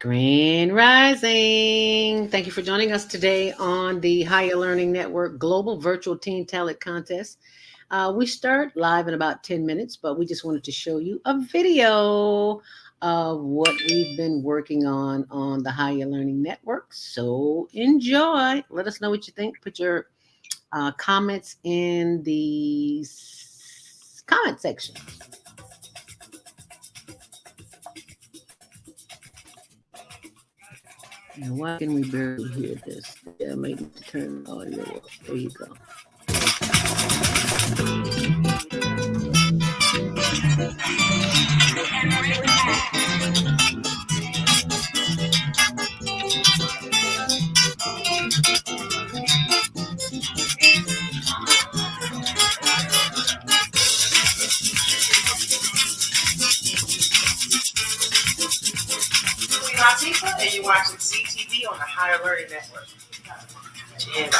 Grand Rising. Thank you for joining us today on the Higher Learning Network Global Virtual Teen Talent Contest. We start live in about 10 minutes, but we just wanted to show you a video of what we've been working on the Higher Learning Network. So enjoy. Let us know what you think. Put your comments in the comment section. And why can we barely hear this? Yeah, maybe to turn the audio up. There you go. And you're watching CTV on the Higher Learning Network. Yeah.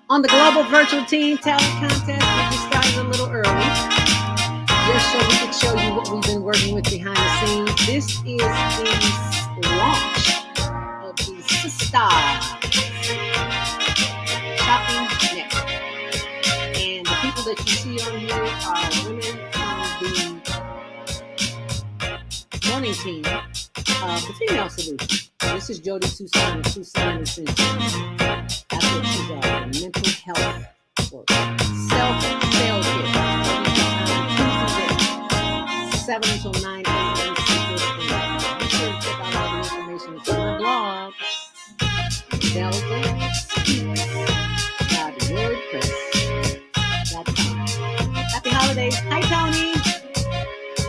On the Global Virtual Teen Talent Contest, we just started a little early, just so we could show you what we've been working with behind the scenes. This is the launch of the Sister Shopping Network. And the people that you see on here are women from the morning team of the Female Solution. This is Jody Susan of Susan Essentials. That's what she's on. Mental health work. Self-care. Tuesdays, 7 until 9 a.m. Central Standard. Be sure to check out all the information that's on my blog. DeltaSpeaks.wordpress.com. Happy holidays. Hi, Tony.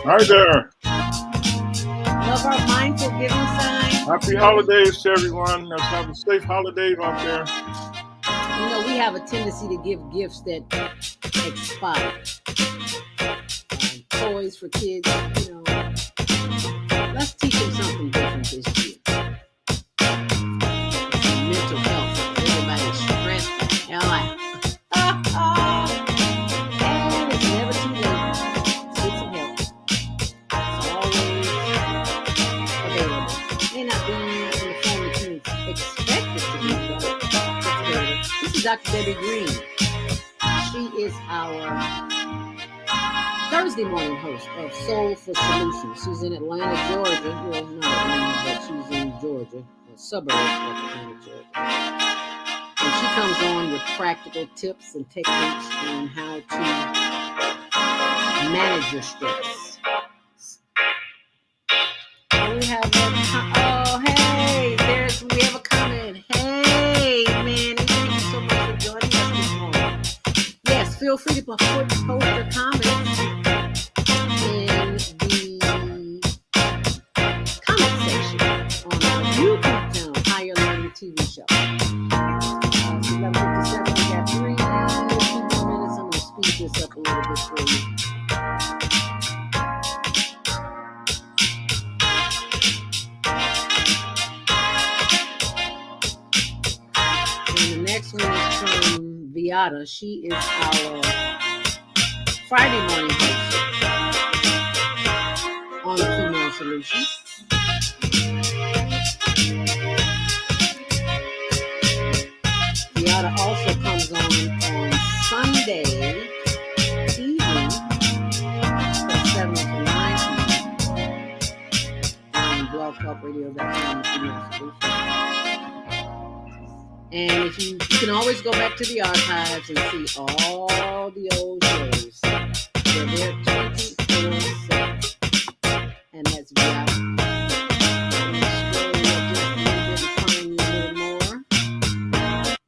Hi there. Love our mindful giving sign. Happy holidays to everyone. Let's have a safe holidays out there. You know, we have a tendency to give gifts that expire. Toys for kids, you know. Let's teach them something different this year. Mental health. Everybody's stressed the hell out. And it's never too late to get some help. It's always available. May not be in the form that you expect it to be, but This is Dr. Debbie Green. She is our Thursday morning host of Soul for Solutions. She's in Atlanta, Georgia. Well, not Atlanta, but she's in Georgia, a suburb of Atlanta, Georgia. And she comes on with practical tips and techniques on how to manage your stress. Oh, we have hey, we have a comment. Hey, Manny, thank you so much for joining us this morning. Yes, feel free to post your comments in the comment section on our YouTube channel, Higher Learning TV Show. 11:57, we got 2 more minutes. I'm going to speed this up a little bit for you. Next one is from Viata. She is our Friday morning host on the Female Solution. Viata also comes on Sunday evening from 7 to 9 on blogtalkradio.com, the Female Solution. And if you can always go back to the archives and see all the old shows. They're there 24/7. And that's Viata.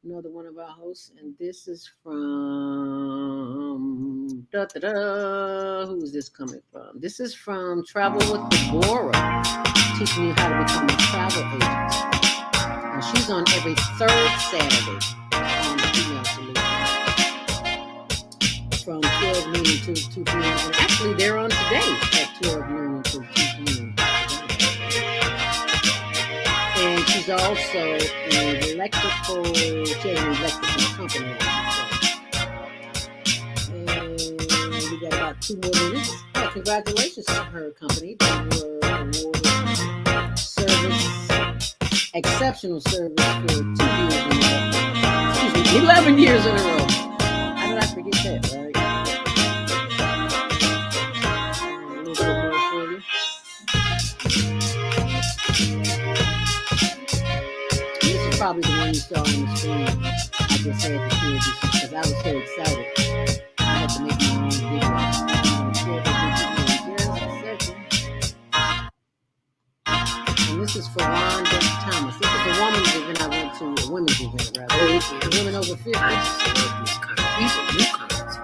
Another one of our hosts, and this is from who is this coming from? This is from Travel with Deborah, teaching you how to become a travel agent. And she's on every third Saturday on the Female Solution from 12 noon to 2 p.m. And actually, they're on today at 12 noon until 2 p.m. And she's also an electrical, she has an electrical company. And we got about 2 more minutes. Oh, congratulations to her company. They were awarded exceptional service for 2 years in a row. 11 years in a row. How did I forget that, right? A little bit more for you. This is probably the one you saw on the screen. I just had to share this because I was so excited. I had to make my own video. I'm going to share the video in just a second. And this is for Rhonda Thomas. This is the women's event I went to, a women's event rather. Oh, okay. The women over 50. I just love this kind of people, newcomers.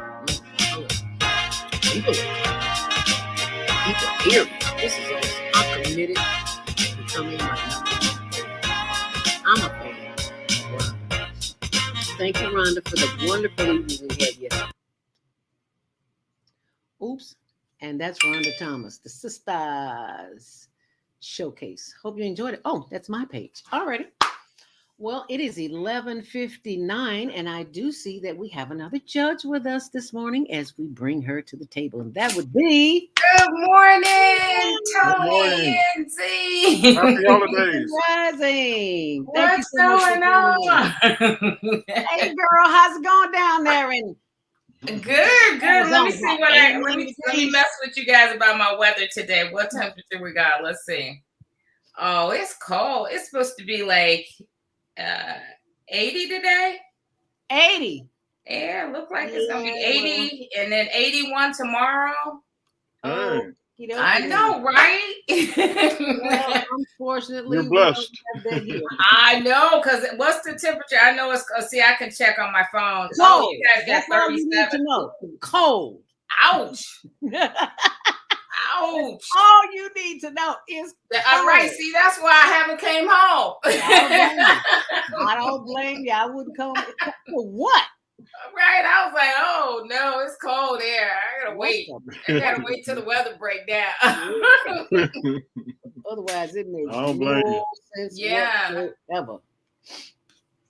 People hear me. This is awesome. I'm committed to becoming my number one fan. I'm a fan. Wow. Thank you, Rhonda, for the wonderful evening we had yesterday. Oops. And that's Rhonda Thomas, the Sisters Showcase. Hope you enjoyed it. Oh, that's my page. Alrighty. Well, it is 11:59, and I do see that we have another judge with us this morning as we bring her to the table, and that would be. Good morning, Tony and Z. Happy holidays. Rising. What's going on? Hey, girl, how's it going down there? And good. Let me see let me mess with you guys about my weather today. What temperature we got? Let's see. Oh, it's cold. It's supposed to be like 80 today. 80. Yeah, look like it's gonna be 80 and then 81 tomorrow. Hey. I know, right? Well, unfortunately, you're blessed. I know, because what's the temperature? I know it's. See, I can check on my phone. Cold. Oh, you guys got That's all you need to know. Cold. Ouch. Ouch. All you need to know is cold. All right. See, that's why I haven't came home. I don't blame you. I wouldn't come for what? Right. I was like, oh no, it's cold here. I gotta wait. I gotta wait till the weather break down. Otherwise, it makes no sense whatsoever.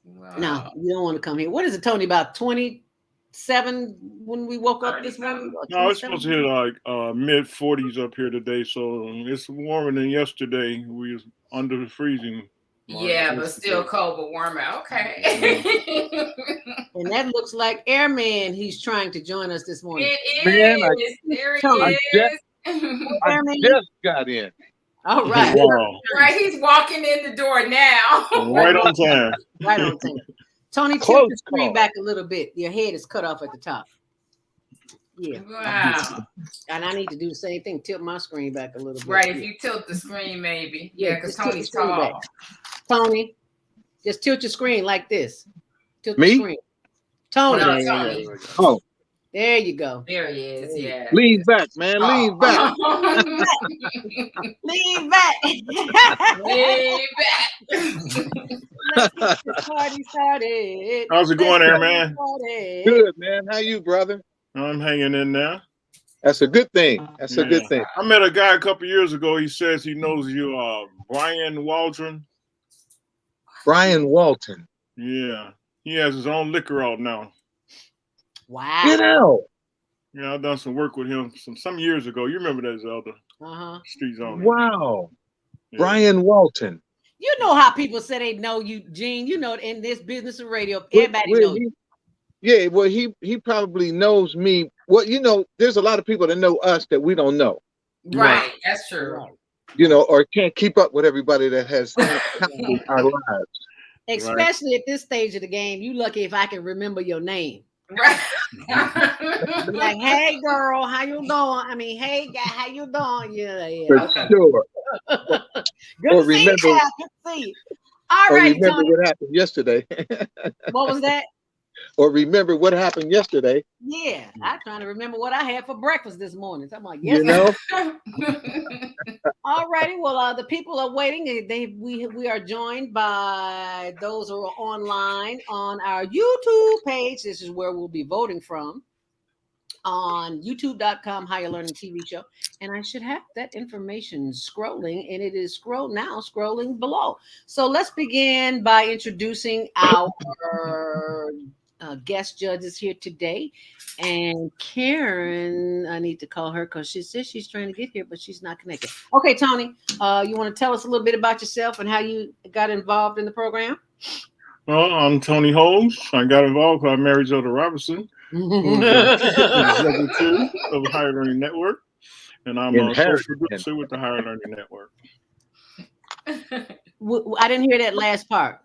Wow. No, you don't want to come here. What is it, Tony? About 27 when we woke up this morning? No, it's supposed to hit like mid-40s up here today, so it's warmer than yesterday. We was under the freezing. Yeah, but still cold but warmer. Okay. And that looks like Airman. He's trying to join us this morning. It is. There he is. I just got in. All right. Wow. Right, he's walking in the door now. Right on time. Right on time. Tony, Close tilt the screen call. back a little bit. Your head is cut off at the top. Yeah. Wow. And I need to do the same thing. Tilt my screen back a little bit. Right, if you tilt the screen, maybe. Yeah, because just tilt Tony's the screen tall. back. Tony, just tilt your screen like this. Tilt Me? the screen. Tony. No, Tony. Oh, There you go. There he is. Yeah. lean back, man. Lean back. Lean back. Lean back. Let's get the party started. How's it going, Airman? Good, man. How you, brother? I'm hanging in there. That's a good thing. That's a good thing. I met a guy a couple years ago. He says he knows you, Brian Waldron. Brian Walton. Yeah. He has his own liquor out now. Wow. Get out. Yeah, I've done some work with him some years ago. You remember that, Zelda? Uh-huh. Street Zone. Wow. Yeah. Brian Walton. You know how people say they know you, Gene. You know, in this business of radio, everybody knows you. Yeah, well, he probably knows me. Well, you know, there's a lot of people that know us that we don't know. Right, that's true. You know, or can't keep up with everybody that has our lives. Especially at this stage of the game, you lucky if I can remember your name. Right. Be like, hey girl, how you doing? I mean, hey guy, how you doing? Yeah. For Okay. sure. Good Or to see you. remember- Good to see you. All Or right, remember Tony. what happened yesterday. What was that? Or remember what happened yesterday. Yeah, I'm trying to remember what I had for breakfast this morning. So I'm like, yes. You know? All righty. Well, the people are waiting. We are joined by those who are online on our YouTube page. This is where we'll be voting from on youtube.com, Higher Learning TV Show. And I should have that information scrolling, and it is scrolling below. So let's begin by introducing our guest judges here today. And Karen, I need to call her because she says she's trying to get here, but she's not connected. Okay, Tony, you want to tell us a little bit about yourself and how you got involved in the program? Well, I'm Tony Holmes. I got involved because I married Zelda Robertson, who's the executive of the Higher Learning Network. And I'm a social producer with the Higher Learning Network. I didn't hear that last part.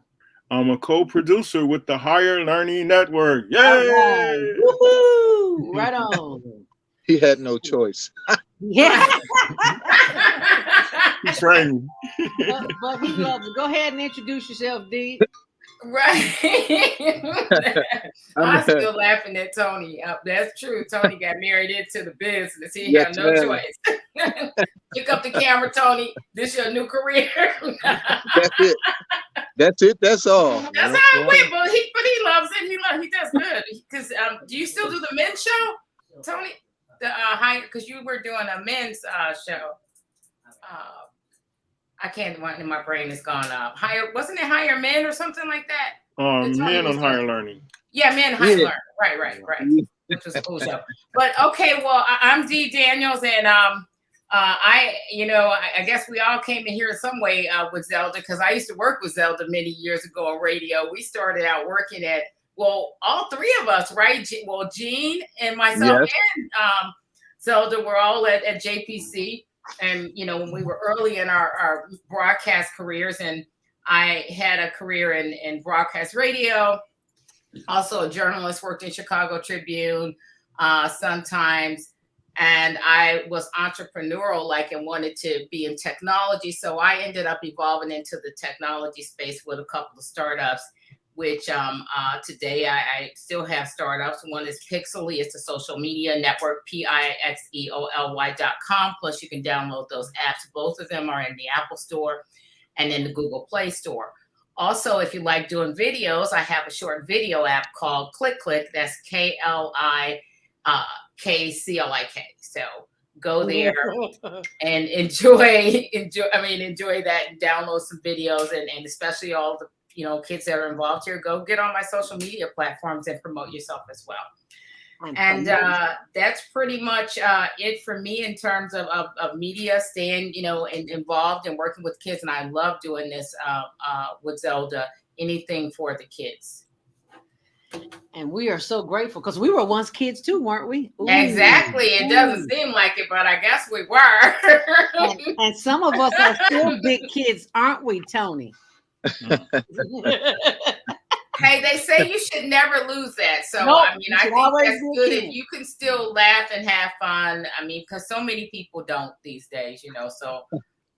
I'm a co-producer with the Higher Learning Network. Yay! Right. Woohoo! Right on. He had no choice. Yeah. He's trained. but he loves it. Go ahead and introduce yourself, D. Right. I'm still laughing at Tony. That's true. Tony got married into the business. He had no choice. Pick up the camera, Tony. This your new career. That's it. That's it. That's all. That's how it went. But he loves it. He does good. Because do you still do the men's show, Tony? The because you were doing a men's show. I can't. My brain is gone up. Wasn't it Higher Men or something like that? Men on Higher Learning. Yeah, Men Higher Learning. Right. Which was a cool show. But okay, well, I'm Dee Daniels, and I guess we all came in here in some way with Zelda because I used to work with Zelda many years ago on radio. We started out working at all three of us, right? Gene and myself and Zelda were all at JPC. And, when we were early in our broadcast careers, and I had a career in broadcast radio, also a journalist, worked in Chicago Tribune, Sun-Times, and I was entrepreneurial, and wanted to be in technology. So I ended up evolving into the technology space with a couple of startups, which today I still have startups. One is Pixely. It's a social media network, Pixeoly.com. Plus you can download those apps. Both of them are in the Apple Store and in the Google Play Store. Also, if you like doing videos, I have a short video app called ClickClick. That's KLIKCLIK. So go there and enjoy that and download some videos and especially all the kids that are involved here, go get on my social media platforms and promote yourself as well. And that's pretty much it for me in terms of media, staying, involved and working with kids. And I love doing this with Zelda, anything for the kids. And we are so grateful because we were once kids too, weren't we? Ooh. Exactly. It doesn't seem like it, but I guess we were. and some of us are still big kids, aren't we, Tony? Hey, they say you should never lose that. So, nope, I mean, I think that's good if you can still laugh and have fun. I mean, because so many people don't these days, so.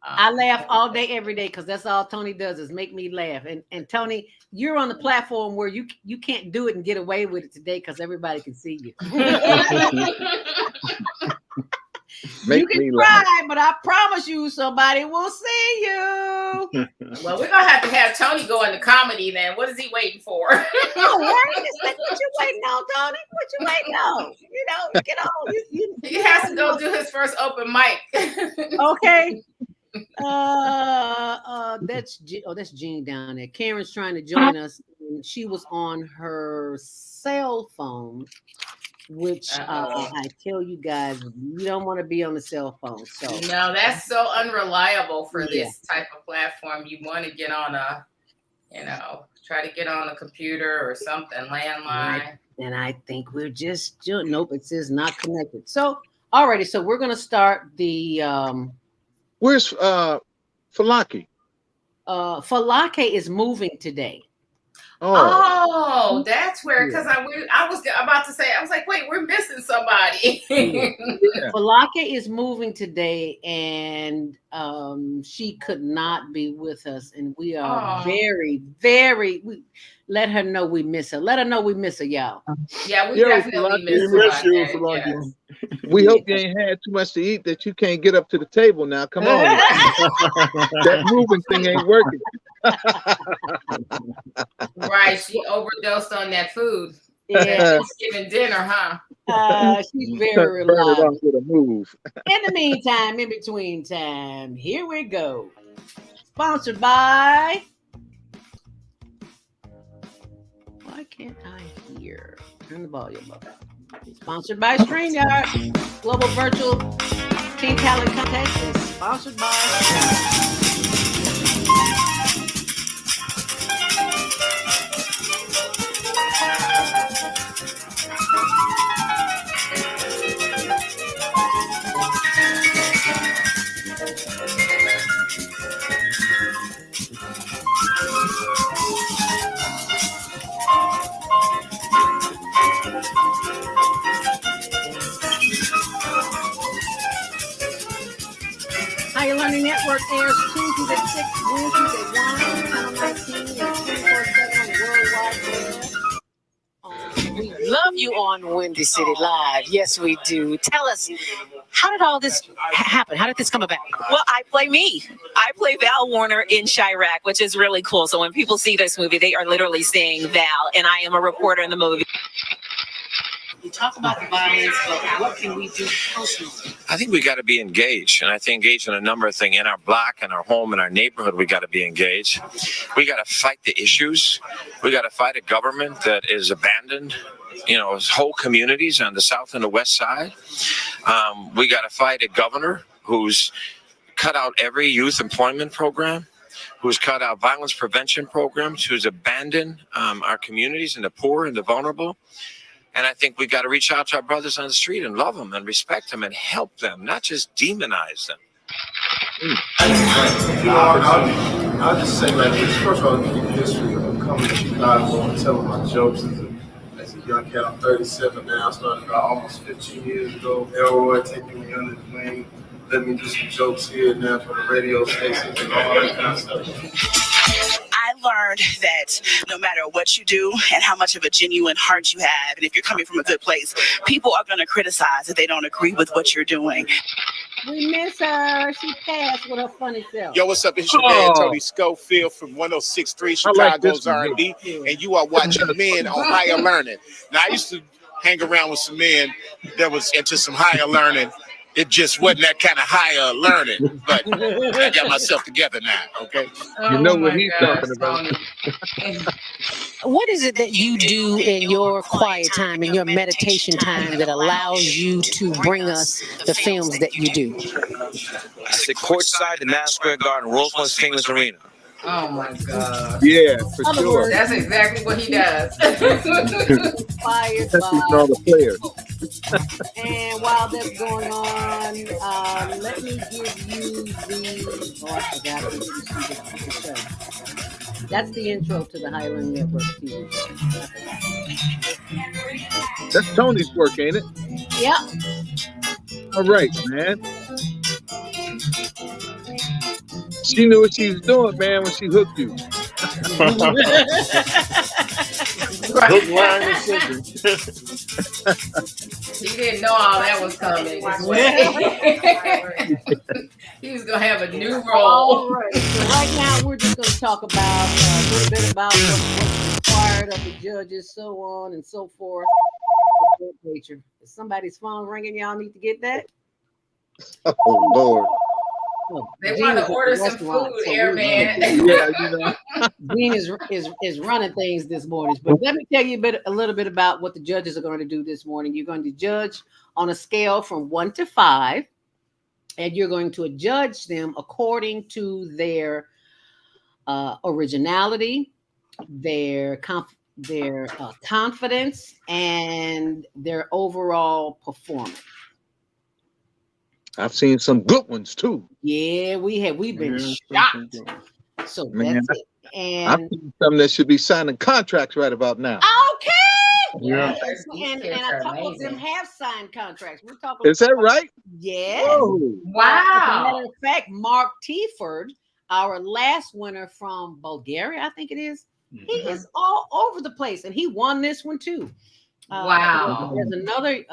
I laugh all day, every day, because that's all Tony does is make me laugh. And Tony, you're on the platform where you can't do it and get away with it today because everybody can see you. You can try, but I promise you somebody will see you. Well, we're going to have Tony go into comedy then. What is he waiting for? No, what you waiting on, Tony? What you waiting on? Get on. He has to go do his first open mic. Okay. That's Jean down there. Karen's trying to join us. And she was on her cell phone, which I tell you guys, you don't want to be on the cell phone. So no, that's so unreliable for this type of platform. You want to get on try to get on a computer or something, landline. And I think we're just nope. It says not connected. So alrighty, so we're gonna start the. Where's Falake? Falake is moving today. Oh, that's where, because I was about to say, I was like, wait, we're missing somebody. Falake is moving today, and she could not be with us, and we are very, very. Let her know we miss her. Let her know we miss her, y'all. Yeah, we definitely miss her. Yes. We hope you ain't had too much to eat that you can't get up to the table now. Come on. That moving thing ain't working. Right, she overdosed on that food. Yeah, Thanksgiving dinner, huh? She's very reliable. With a move. In the meantime, in between time, here we go. Sponsored by. Why can't I hear? Turn the volume up. Sponsored by StreamYard. Global Virtual Teen Talent Contest is sponsored by StreamYard. Higher Learning Network airs Tuesdays at 6, Wednesdays at 1, Channel 19, and 24/7 worldwide web. We love you on Windy City Live. Yes, we do. Tell us, how did all this happen? How did this come about? Well, I play me. I play Val Warner in Chirac, which is really cool. So when people see this movie, they are literally seeing Val, and I am a reporter in the movie. You talk about the violence, but what can we do personally? I think we got to be engaged, and I think engaged in a number of things. In our block, in our home, in our neighborhood, we got to be engaged. We got to fight the issues. We got to fight a government that is abandoned, whole communities on the south and the west side. We got to fight a governor who's cut out every youth employment program, who's cut out violence prevention programs, who's abandoned our communities and the poor and the vulnerable. And I think we got to reach out to our brothers on the street and love them and respect them and help them, not just demonize them. I'll just say like this. First of all, the history of coming to Chicago and telling my jokes as a young cat. I'm 37 now. I started about almost 15 years ago. Elroy taking me under the wing, let me do some jokes here and there for the radio stations and all that kind of stuff. I learned that no matter what you do and how much of a genuine heart you have, and if you're coming from a good place, people are going to criticize if they don't agree with what you're doing. We miss her. She passed with her funny self. Yo, what's up? It's your man, Tony Schofield from 106.3 Chicago's R&B, and you are watching Men on Higher Learning. Now, I used to hang around with some men that was into some higher learning, It just wasn't that kind of higher learning, but I got myself together now. Okay. You know what he's talking about. What is it that you do in your quiet time, in your meditation time, that allows you to bring us the films that you do? I sit courtside in Madison Square Garden, Rolls-Royce famous arena. Oh my God. Yeah, for sure. That's exactly what he does. Inspired Especially by for all the players. And while that's going on, let me give you the. Oh, I forgot to the show. That's the intro to the HlnTv Network TV show. That's Tony's work, ain't it? Yep. All right, man. She knew what she was doing, man, when she hooked you. Hook, line, and sinker. He didn't know all that was coming. He was gonna have a new role. All right. So right now we're just gonna talk about a little bit about what's required of the judges, so on and so forth. Is somebody's phone ringing? Y'all need to get that. Oh Lord. They want to order some food, Airman. Yeah, you know. Dean is running things this morning. But let me tell you a little bit about what the judges are going to do this morning. You're going to judge on a scale from 1 to 5, and you're going to judge them according to their originality, their confidence, and their overall performance. I've seen some good ones too. Yeah, we've been shocked. So Man, that's it. And I've seen some that should be signing contracts right about now. okay. Yeah. And a couple of them have signed contracts. We're talking. Is that right? Yes. Whoa. Wow. As a matter of fact, Mark Tiford, our last winner from Bulgaria, I think it is. He is all over the place, and he won this one too. Wow. There's another.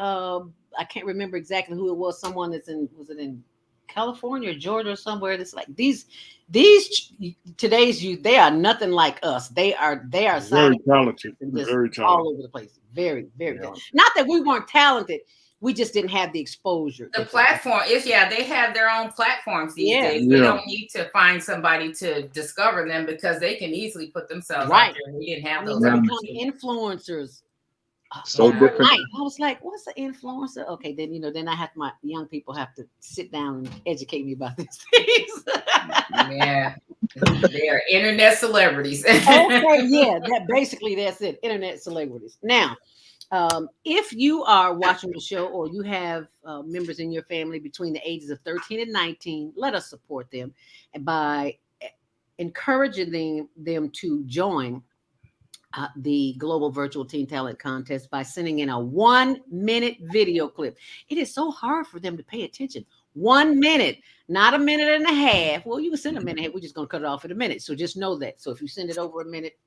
I can't remember exactly who it was. Someone was it in California or Georgia or somewhere? That's like these today's youth. They are nothing like us. They are very talented. Very talented. All over the place. Very, very good. Not that we weren't talented. We just didn't have the exposure. The platform is, they have their own platforms these days. We don't need to find somebody to discover them because they can easily put themselves out there. We didn't have those influencers. So different. I was like, what's an influencer? Okay, then then my young people have to sit down and educate me about these things. Yeah. They are internet celebrities. Okay, that's it. Internet celebrities. Now, if you are watching the show or you have members in your family between the ages of 13 and 19, let us support them by encouraging them to join the Global Virtual Teen Talent Contest by sending in a 1-minute video clip. It is so hard for them to pay attention. 1 minute, not a minute and a half. Well, you can send a minute. We're just going to cut it off in a minute. So just know that. So if you send it over a minute,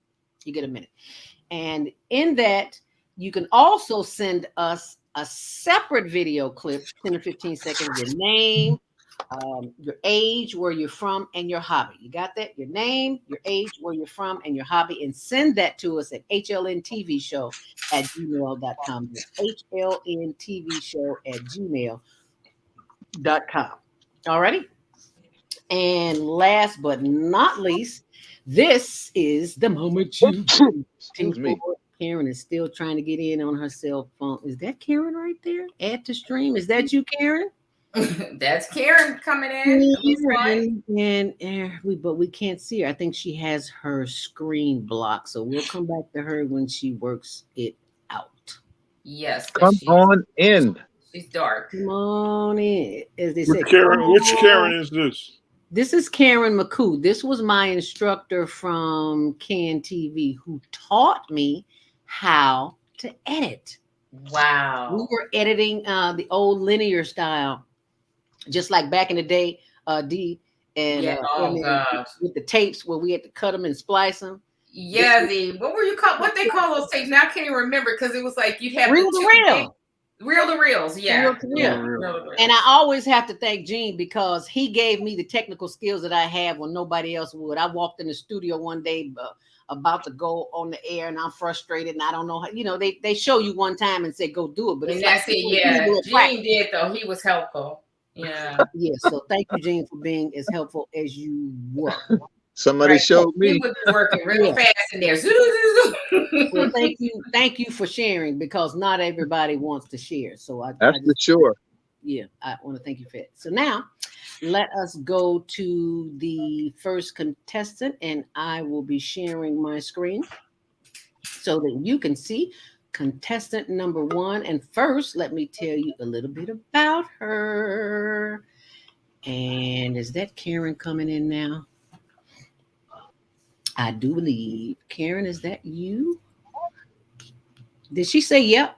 you get a minute. And in that, you can also send us a separate video clip, 10 or 15 seconds, your name, your age, where you're from, and your hobby. You got that? Your name, your age, where you're from, and your hobby, and send that to us at HlnTvShow@gmail.com. HlnTvShow@gmail.com. All righty. And last but not least, this is the moment you. Excuse me. Karen is still trying to get in on her cell phone. Is that Karen right there? Add to stream. Is that you, Karen? That's Karen coming in. But we can't see her. I think she has her screen blocked. So we'll come back to her when she works it out. Yes. Come on in. She's dark. Come on in. As they Which Karen is this? This is Karen McCoo. This was my instructor from Can TV who taught me how to edit. Wow. We were editing the old linear style, just like back in the day, D, and with the tapes where we had to cut them and splice them. Yeah, what they call those tapes? Now I can't even remember because it was like you'd have reel to reel. Reel to reels, yeah. And I always have to thank Gene because he gave me the technical skills that I have when nobody else would. I walked in the studio one day about to go on the air and I'm frustrated and I don't know how, they show you one time and say, go do it. But and that's it, yeah. Gene did though. He was helpful. Yeah. Yeah. So thank you, Jean, for being as helpful as you were. Somebody showed me. He was working real fast in there. Well, thank you for sharing, because not everybody wants to share. So That's for sure. Yeah, I want to thank you for it. So now let us go to the first contestant, and I will be sharing my screen so that you can see contestant number 1. And first, let me tell you a little bit about her. And is that Karen coming in now? I do believe. Karen, is that you? Did she say yep?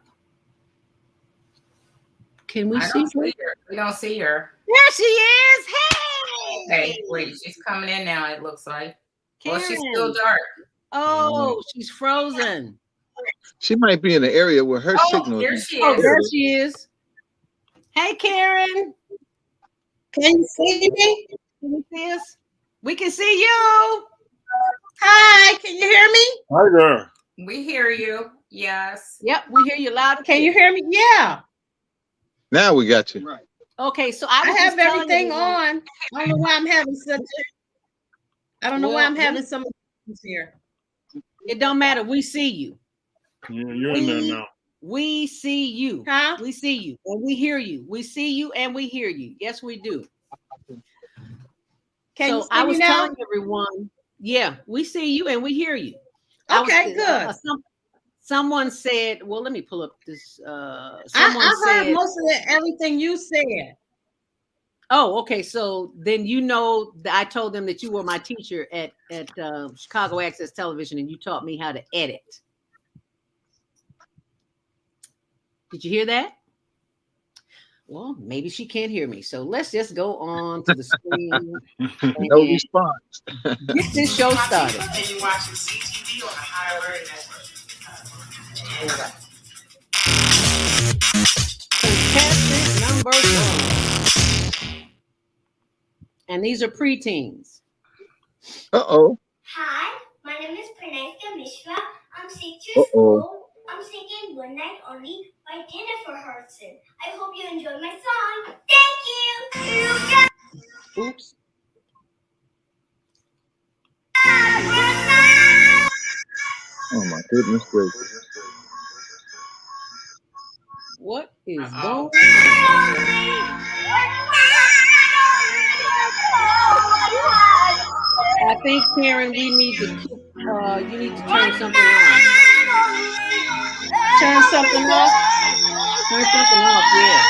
Can we see her? We don't see her. There she is. Hey! Okay, wait, she's coming in now, it looks like. Karen. Well, she's still dark. Oh, she's frozen. She might be in an area where her signal. There she is. Oh, there she is. Hey, Karen. Can you see me? Can you see us? We can see you. Hi, can you hear me? Hi there. We hear you. Yes. Yep, we hear you loud. Can you hear me? Yeah. Now we got you. Right. Okay, so I have everything on. I don't know why I'm having such. I don't know why I'm having some here. It don't matter. We see you. Yeah, you're in there now. We see you. Huh? We see you and we hear you. We see you and we hear you. Yes, we do. Can you so I see was me now? telling everyone, yeah, we see you and we hear you. Okay, good. Someone said, well, let me pull up this. I heard most of everything you said. Oh, okay. So then you know that I told them that you were my teacher at Chicago Access Television, and you taught me how to edit. Did you hear that? Well, maybe she can't hear me. So let's just go on to the screen. No response. Get this show started. And you're watching CTV on the Higher Learning Network. Contestant number 1. And these are preteens. Uh-oh. Hi, my name is Pranayika Mishra. I'm 6 years old. I'm singing One Night Only by Jennifer Hudson. I hope you enjoy my song. Thank you. Oops. Oh my goodness gracious. What is going on? I think, Karen, we need to you need to turn something on. Turn something off? Turn something off, yeah.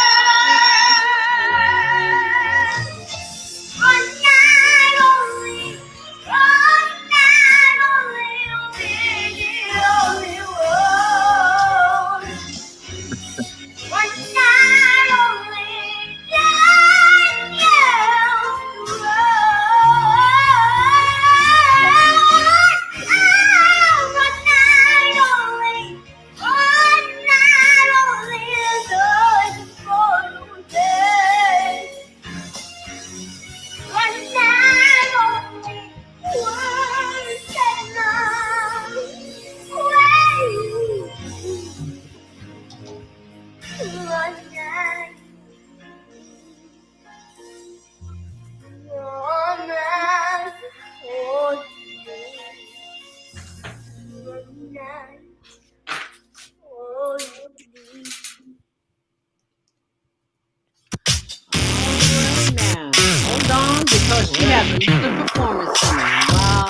Hold on, because she has another performance coming. Wow.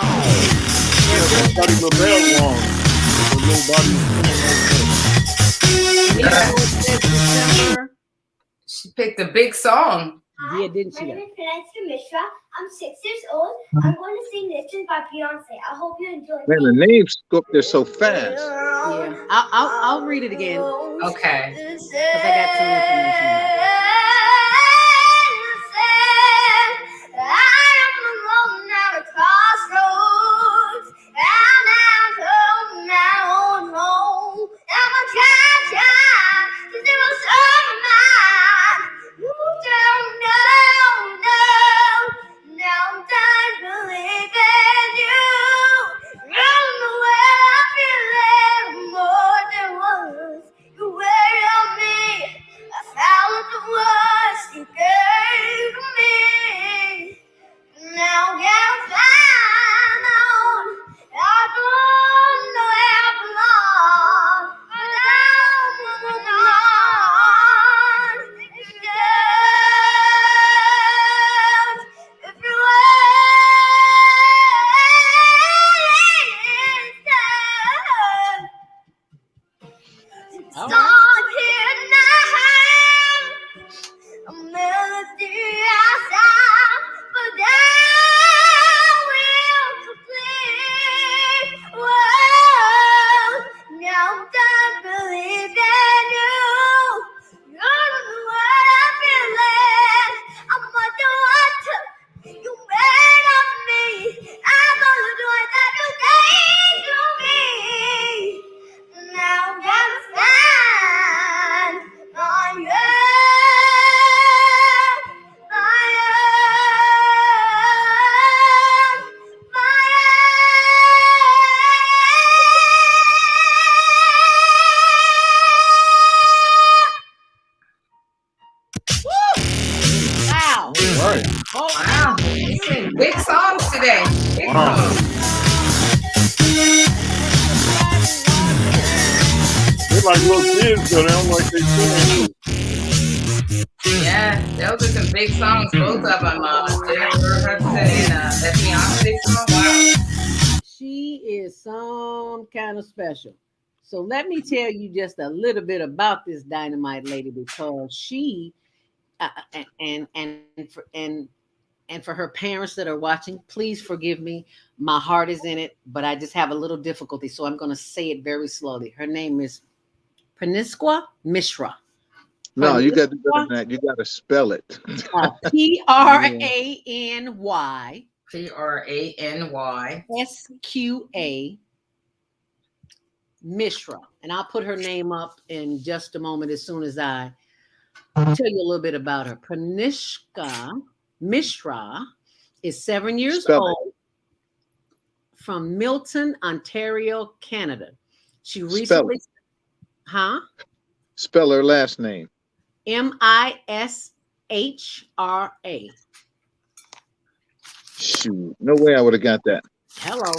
Buddy LaBelle won. She picked a big song. Yeah, didn't she? My name is Pranayika Mishra. I'm 6 years old. I'm going to sing Listen by Beyonce. I hope you enjoy it. Man, the names go up there so fast. Yeah, I'll read it again. Okay. Because I got some information. A melody outside, but that will complete. Whoa, now I'm done believing you. You don't know what I'm feeling. I'm underwater. You made of me. I'm all the joy that you gave to me. Now I'm gonna stand on you. Wow. Right. Oh, Wow. You sing big songs today. Big songs. They're like little kids, but they don't like they sing. Yeah, those are some big songs, both of them. Jennifer Hudson and that Beyonce song. Wow. she is some kind of special. So let me tell you just a little bit about this dynamite lady because she and for her parents that are watching, please forgive me. My heart is in it, but I just have a little difficulty, so I'm going to say it very slowly. Her name is Pranisqua Mishra. No, you got to do that. You got to spell it. Prany. Prany. Sqa Mishra. And I'll put her name up in just a moment as soon as I tell you a little bit about her. Pranisqua Mishra is 7 years old from Milton, Ontario, Canada. She recently, Spell her last name. Mishra. Shoot, no way I would have got that. Hello.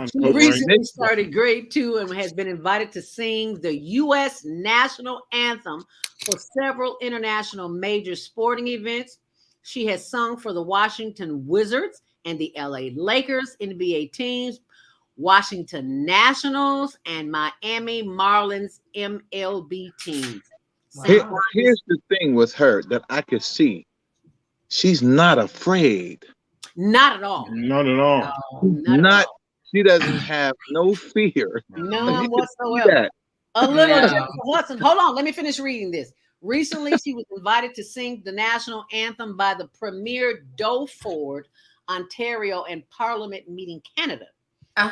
She recently started grade 2 and has been invited to sing the U.S. national anthem for several international major sporting events. She has sung for the Washington Wizards and the LA Lakers NBA teams, Washington Nationals, and Miami Marlins MLB teams. Here's the thing with her that I could see. She's not afraid. Not at all. Not at all. Not. She doesn't have no fear. None whatsoever. A little Jennifer Hudson. Hold on, let me finish reading this. Recently, she was invited to sing the national anthem by the Premier Beaufort, Ontario, and Parliament Meeting Canada.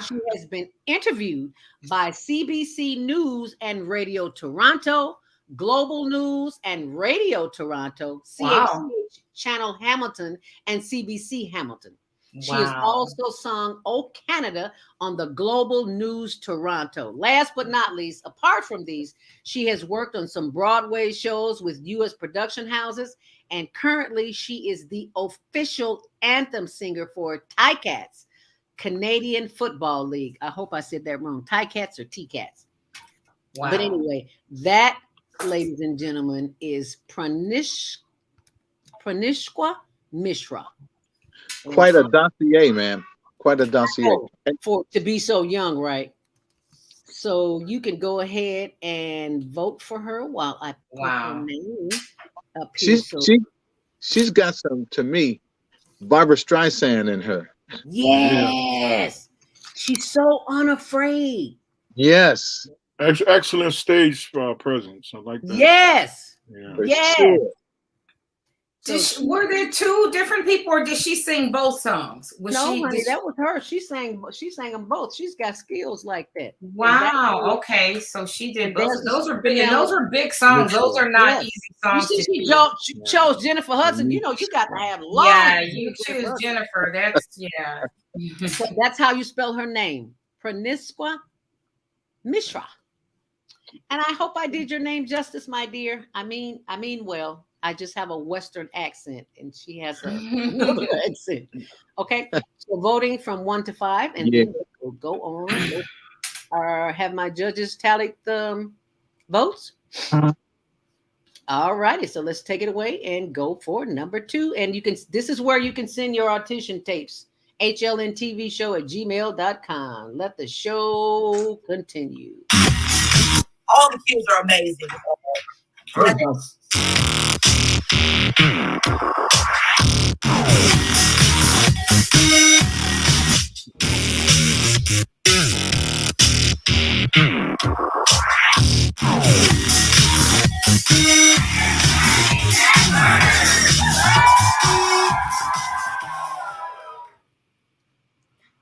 She has been interviewed by CBC News and Radio Toronto, Global News and Radio Toronto, CHC Channel Hamilton, and CBC Hamilton. She has also sung "Oh Canada" on the Global News Toronto. Last but not least, apart from these, she has worked on some Broadway shows with U.S. production houses, and currently she is the official anthem singer for Ticats, Canadian Football League. I hope I said that wrong. Ticats or T-Cats. Wow. But anyway, that, ladies and gentlemen, is Pranisqua Mishra. Quite a dossier, man. Quite a dossier. For to be so young, right? So you can go ahead and vote for her while I put her name up here. She's got some, to me, Barbara Streisand in her. Yes. She's so unafraid. Yes. Excellent stage presence. I like that. Yes. Yeah. Yes. Sure. Were there two different people, or did she sing both songs? Honey, that was her. She sang them both. She's got skills like that. Wow. Okay, so she did both. Those are big. And those are big songs. Those are not easy songs. She chose Jennifer Hudson. You know, you got to have long. Yeah, you choose Jennifer. That's So that's how you spell her name, Pranisqua Mishra. And I hope I did your name justice, my dear. I mean, well. I just have a Western accent, and she has another accent. Okay, so voting from 1 to 5, and then we'll go on. Have my judges tallied the votes? All righty, so let's take it away and go for number 2. And you can. This is where you can send your audition tapes. HlnTvShow@gmail.com. Let the show continue. All the kids are amazing.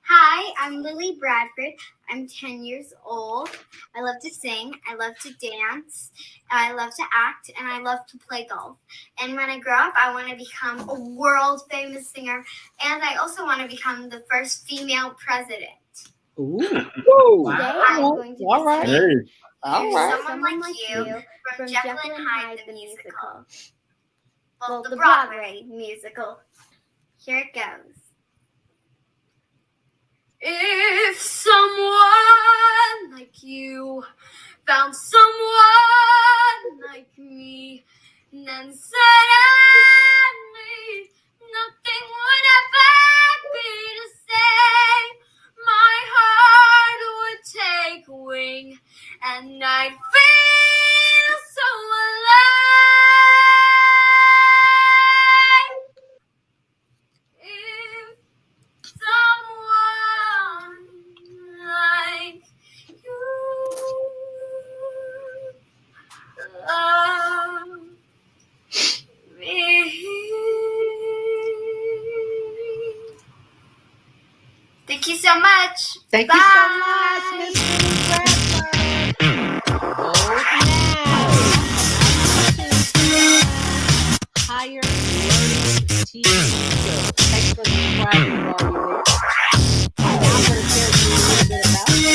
Hi, I'm Lily Bradford. I'm 10 years old. I love to sing. I love to dance. I love to act, and I love to play golf. And when I grow up, I want to become a world famous singer. And I also want to become the first female president. Ooh. Today I'm going to be All right. singing All Here's right. Someone Like You from Jekyll and Hyde the musical. Well, the Broadway musical. Here it goes. If someone like you found someone like me, then suddenly nothing would ever be the same. My heart would take wing and I'd feel so alive. If someone like you love me. Thank you so much. Thank you so much, Miss Lily Bradford. Vote now. Higher Learning TV Show. Thanks for subscribing while you're there. And now I'm going to tell you a little bit about her.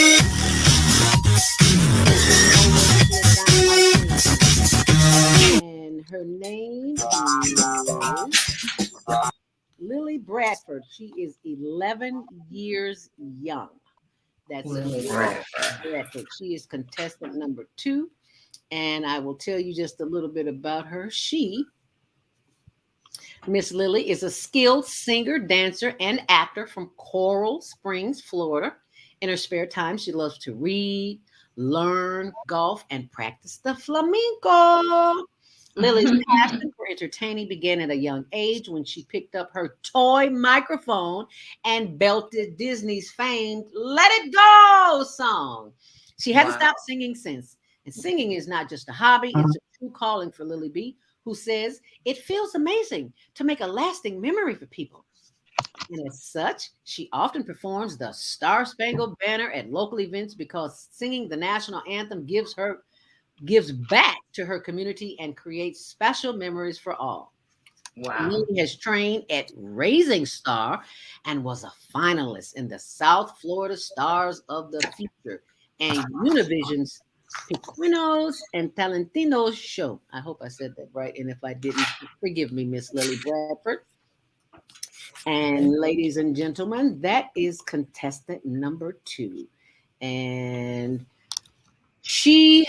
And her name is Lily Bradford. She is 11 years young. That's Lily Bradford. She is contestant number 2. And I will tell you just a little bit about her. Miss Lily is a skilled singer, dancer, and actor from Coral Springs, Florida. In her spare time, she loves to read, learn, golf, and practice the flamenco. Lily's passion for entertaining began at a young age when she picked up her toy microphone and belted Disney's famed Let It Go song. She hasn't stopped singing since. And singing is not just a hobby, it's a true calling for Lily B, who says it feels amazing to make a lasting memory for people. And as such, she often performs the Star Spangled Banner at local events because singing the national anthem gives back to her community and creates special memories for all. Wow. Lily has trained at Raising Star and was a finalist in the South Florida Stars of the Future and Univision's Pequinos and Talentinos show. I hope I said that right. And if I didn't, forgive me, Miss Lily Bradford. And ladies and gentlemen, that is contestant number 2. And she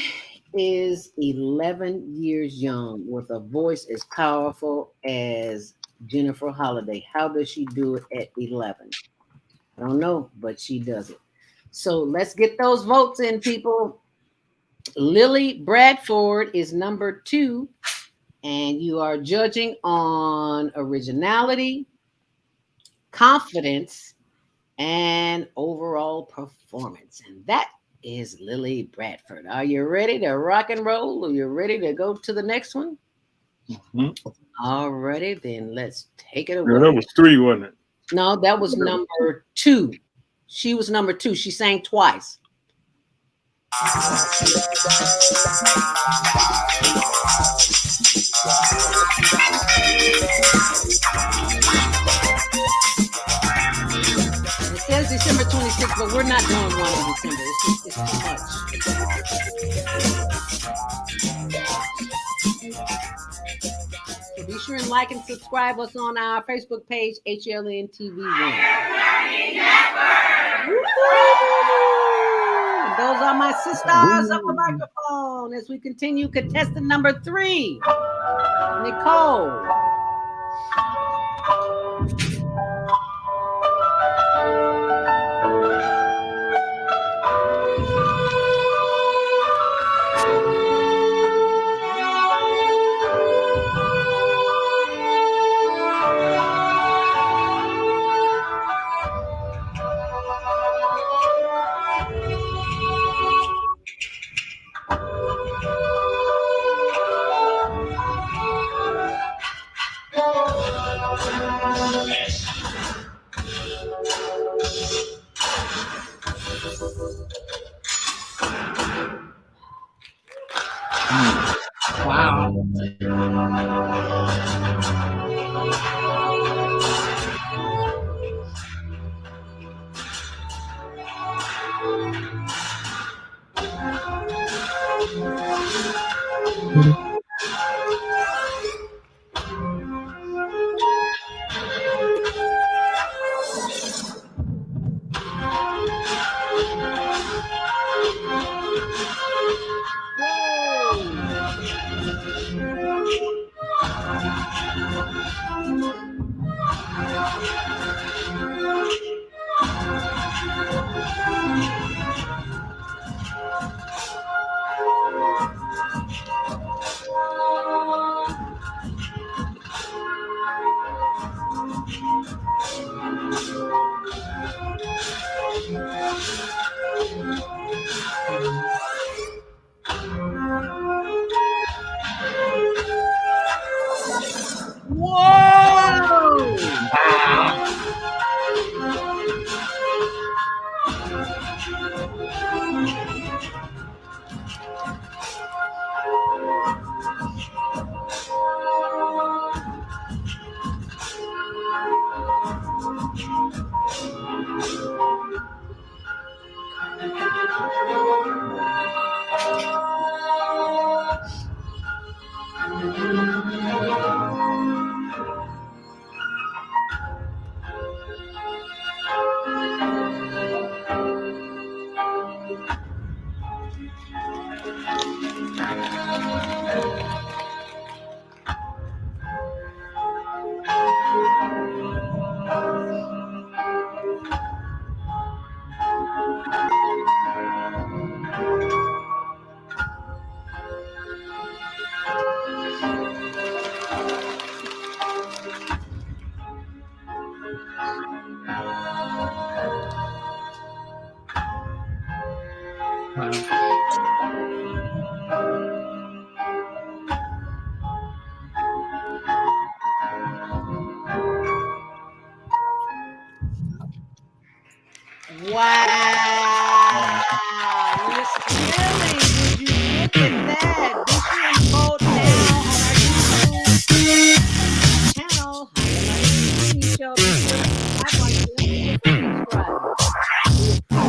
is 11 years young with a voice as powerful as Jennifer Holliday. How does she do it at 11? I don't know, but she does it. So let's get those votes in, people. Lily Bradford is number 2, and you are judging on originality, confidence, and overall performance. And that is Lily Bradford. Are you ready to rock and roll? Are you ready to go to the next one? All righty, then let's take it away. Yeah, that was 3, wasn't it? No, that was number 2. She was number 2. She sang twice. It says December 26th, but we're not doing one in December. It's too much. So be sure and like and subscribe us on our Facebook page, HlnTV1. Those are my sisters of the microphone as we continue contestant number 3, Nicole. Wow. Wow. Miss Millie, would you look at that? Be sure and vote now on our YouTube channel, HlnTvShow. Be sure to subscribe while you're there. Subscribe. No,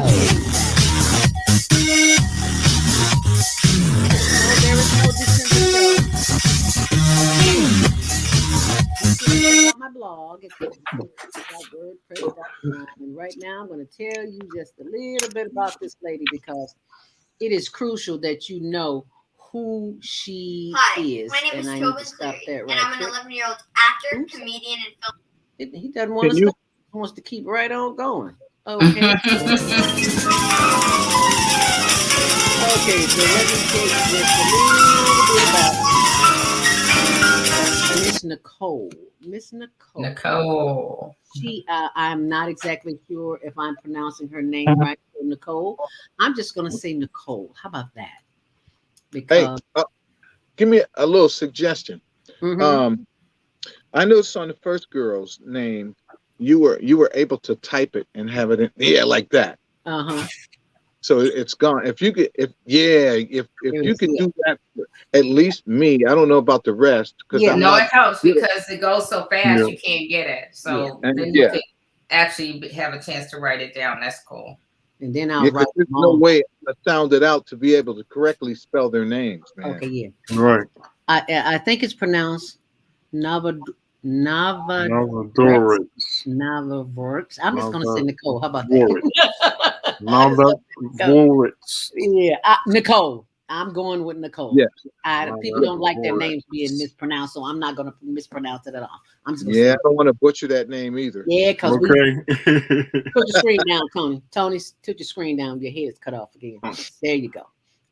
there is no December show. On my blog, it's wordpress.com. And right now, I'm going to tell you just a little bit about this lady because it is crucial that you know who she is. My name is I Tobin need to stop that and right I'm an 11-year-old actor, comedian, and film. He doesn't want to stop. He wants to keep right on going. Okay. Okay, so let me tell you just a little bit about Miss Nicole. Miss Nicole. Nicole. She, I'm not exactly sure if I'm pronouncing her name right. Nicole. I'm just going to say Nicole. How about that? Because give me a little suggestion. I noticed on the first girl's name, you were able to type it and have it in like that. So it's gone. If you could, if you could do that, for at least me. I don't know about the rest because it helps because it goes so fast you can't get it. So then you could actually have a chance to write it down. That's cool. And then I'll write. There's no way I sound it out to be able to correctly spell their names, man. Okay, yeah, right. I think it's pronounced Navavorks. I'm just going to say Nicole. How about that? Navavorks. Yeah, Nicole. I'm going with Nicole. Yes. People don't like their names being mispronounced, so I'm not going to mispronounce it at all. I'm just I don't want to butcher that name either. Yeah, because put your screen down, Tony. Tony, took your screen down. Your head's cut off again. There you go.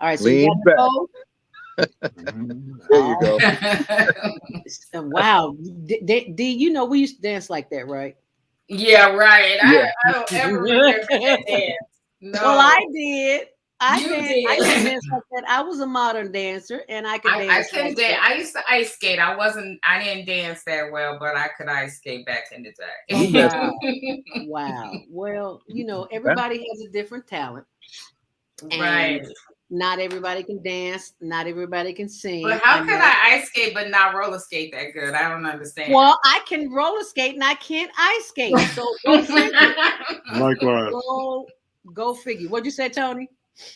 All right, so lean you got Nicole. There you go. Wow. Do you know we used to dance like that, right? Yeah, right. I don't ever remember that dance. No. Well, I did. I can dance like that. I was a modern dancer, and I could dance. I can dance. I used to ice skate. I didn't dance that well, but I could ice skate back in the day. Wow. Well, everybody has a different talent. Right. Not everybody can dance. Not everybody can sing. But how can I ice skate but not roller skate that good? I don't understand. Well, I can roller skate and I can't ice skate. So likewise. Go figure. What'd you say, Tony?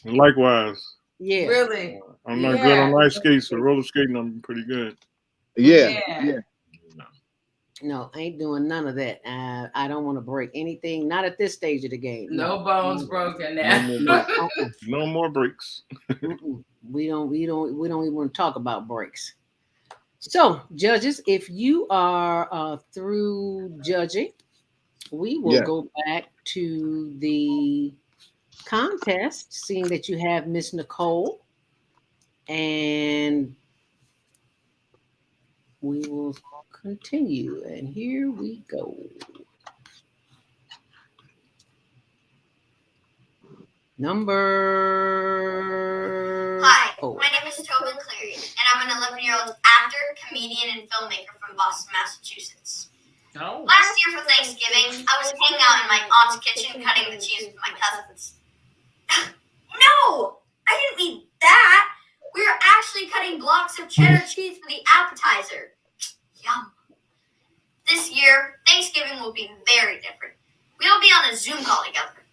Likewise. Yeah. Really? I'm not good on ice skates, so roller skating I'm pretty good. Yeah. No, I ain't doing none of that. I don't want to break anything. Not at this stage of the game. No bones broken now. No more breaks. We don't even want to talk about breaks. So, judges, if you are through judging, we will go back to the contest, seeing that you have Miss Nicole, and we will continue. And here we go. Number. Hi, my name is Tobin Cleary, and I'm an 11-year-old actor, comedian, and filmmaker from Boston, Massachusetts. Oh. Last year for Thanksgiving, I was hanging out in my aunt's kitchen cutting the cheese with my cousins. No! I didn't mean that! We were actually cutting blocks of cheddar cheese for the appetizer. Yum. This year, Thanksgiving will be very different. We'll be on a Zoom call together.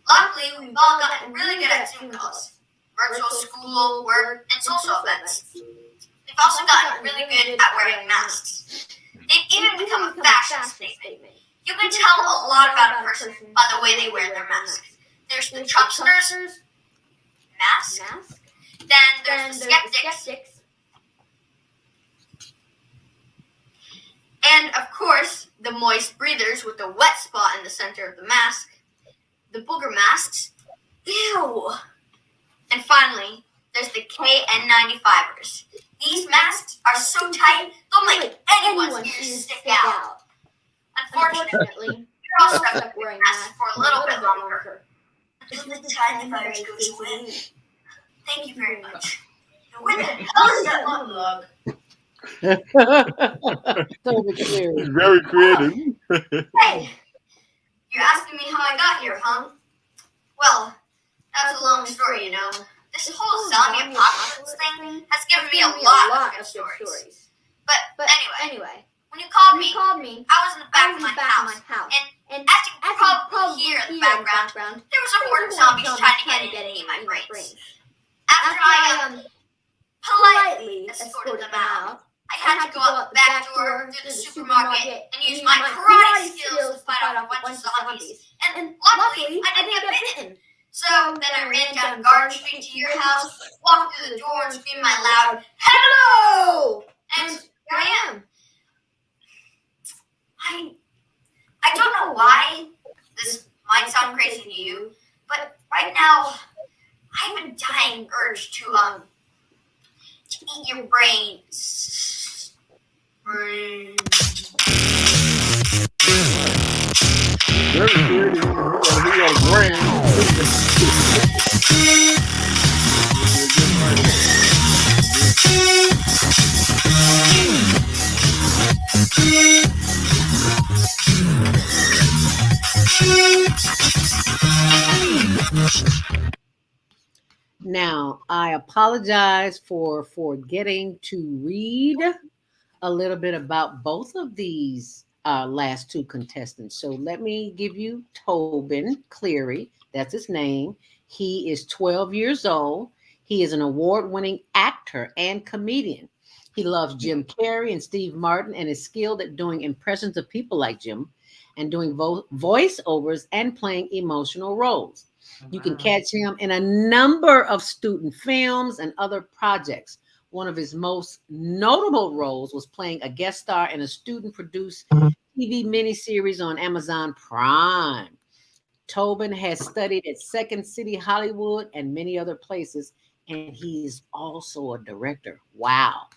Luckily, we've all gotten really good at Zoom calls. Virtual school, work, and social events. We've also gotten really good at wearing masks. They've even become a fashion statement. You can tell a lot about a person by the way they wear their mask. There's the Trumpsters, mask. Then there's the skeptics. And, of course, the moist breathers with the wet spot in the center of the mask. The booger masks. Ew. And finally, there's the KN95ers. These masks are so tight, they'll make anyone's ears stick out. Unfortunately, you're all stuck wearing masks for a little bit longer. Until the tiny virus goes away. Thank you very much. Where the hell is that monologue? He's very creative. Hey, you're asking me how I got here, huh? Well, that's a long story, you know. This whole zombie apocalypse thing has given me a lot of good stories. But anyway, when you called me, I was in the back of my house. And as you can probably hear in the background, there was a horde of zombies trying to get in and eat my brains. After I politely escorted them out, I had to go out the back door through the supermarket and use my karate skills to fight off a bunch of zombies. And luckily, I didn't get bitten. So then I ran down Garden Street to your house, walked through the door and screamed my loud, "Hello!" And here I am. I don't know why this might sound crazy to you, but right now I have a dying urge to eat your brains. Very creative. We got a brain. Now, I apologize for forgetting to read a little bit about both of these last two contestants. So let me give you Tobin Cleary. That's his name. He is 12 years old. He is an award-winning actor and comedian. He loves Jim Carrey and Steve Martin and is skilled at doing impressions of people like Jim and doing voiceovers and playing emotional roles. You can catch him in a number of student films and other projects. One of his most notable roles was playing a guest star in a student-produced TV miniseries on Amazon Prime. Tobin has studied at Second City Hollywood and many other places, and he is also a director. Wow.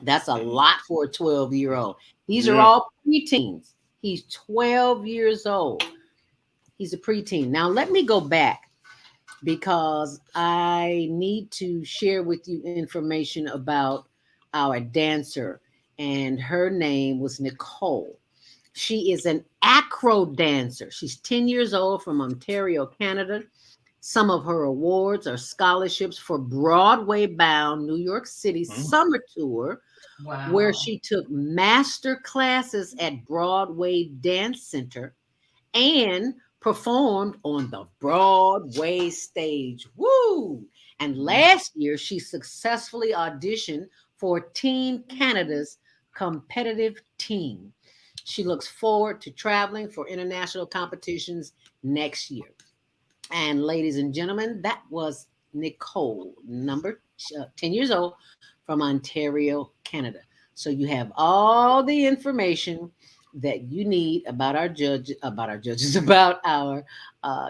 That's a lot for a 12-year-old. These are all preteens. He's 12 years old. He's a preteen. Now, let me go back because I need to share with you information about our dancer, and her name was Nicole. She is an acro dancer. She's 10 years old from Ontario, Canada. Some of her awards are scholarships for Broadway bound New York City summer tour, where she took master classes at Broadway Dance Center and performed on the Broadway stage. Woo! And last year, she successfully auditioned for Team Canada's competitive team. She looks forward to traveling for international competitions next year. And ladies and gentlemen, that was Nicole, 10 years old, from Ontario, Canada. So you have all the information that you need about our judges, about our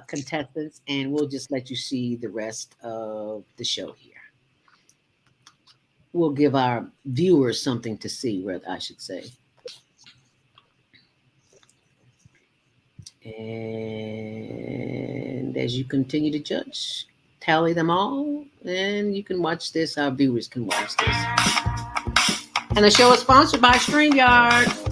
contestants, and we'll just let you see the rest of the show here. We'll give our viewers something to see, I should say. And as you continue to judge, tally them all, and you can watch this. Our viewers can watch this. And the show is sponsored by StreamYard.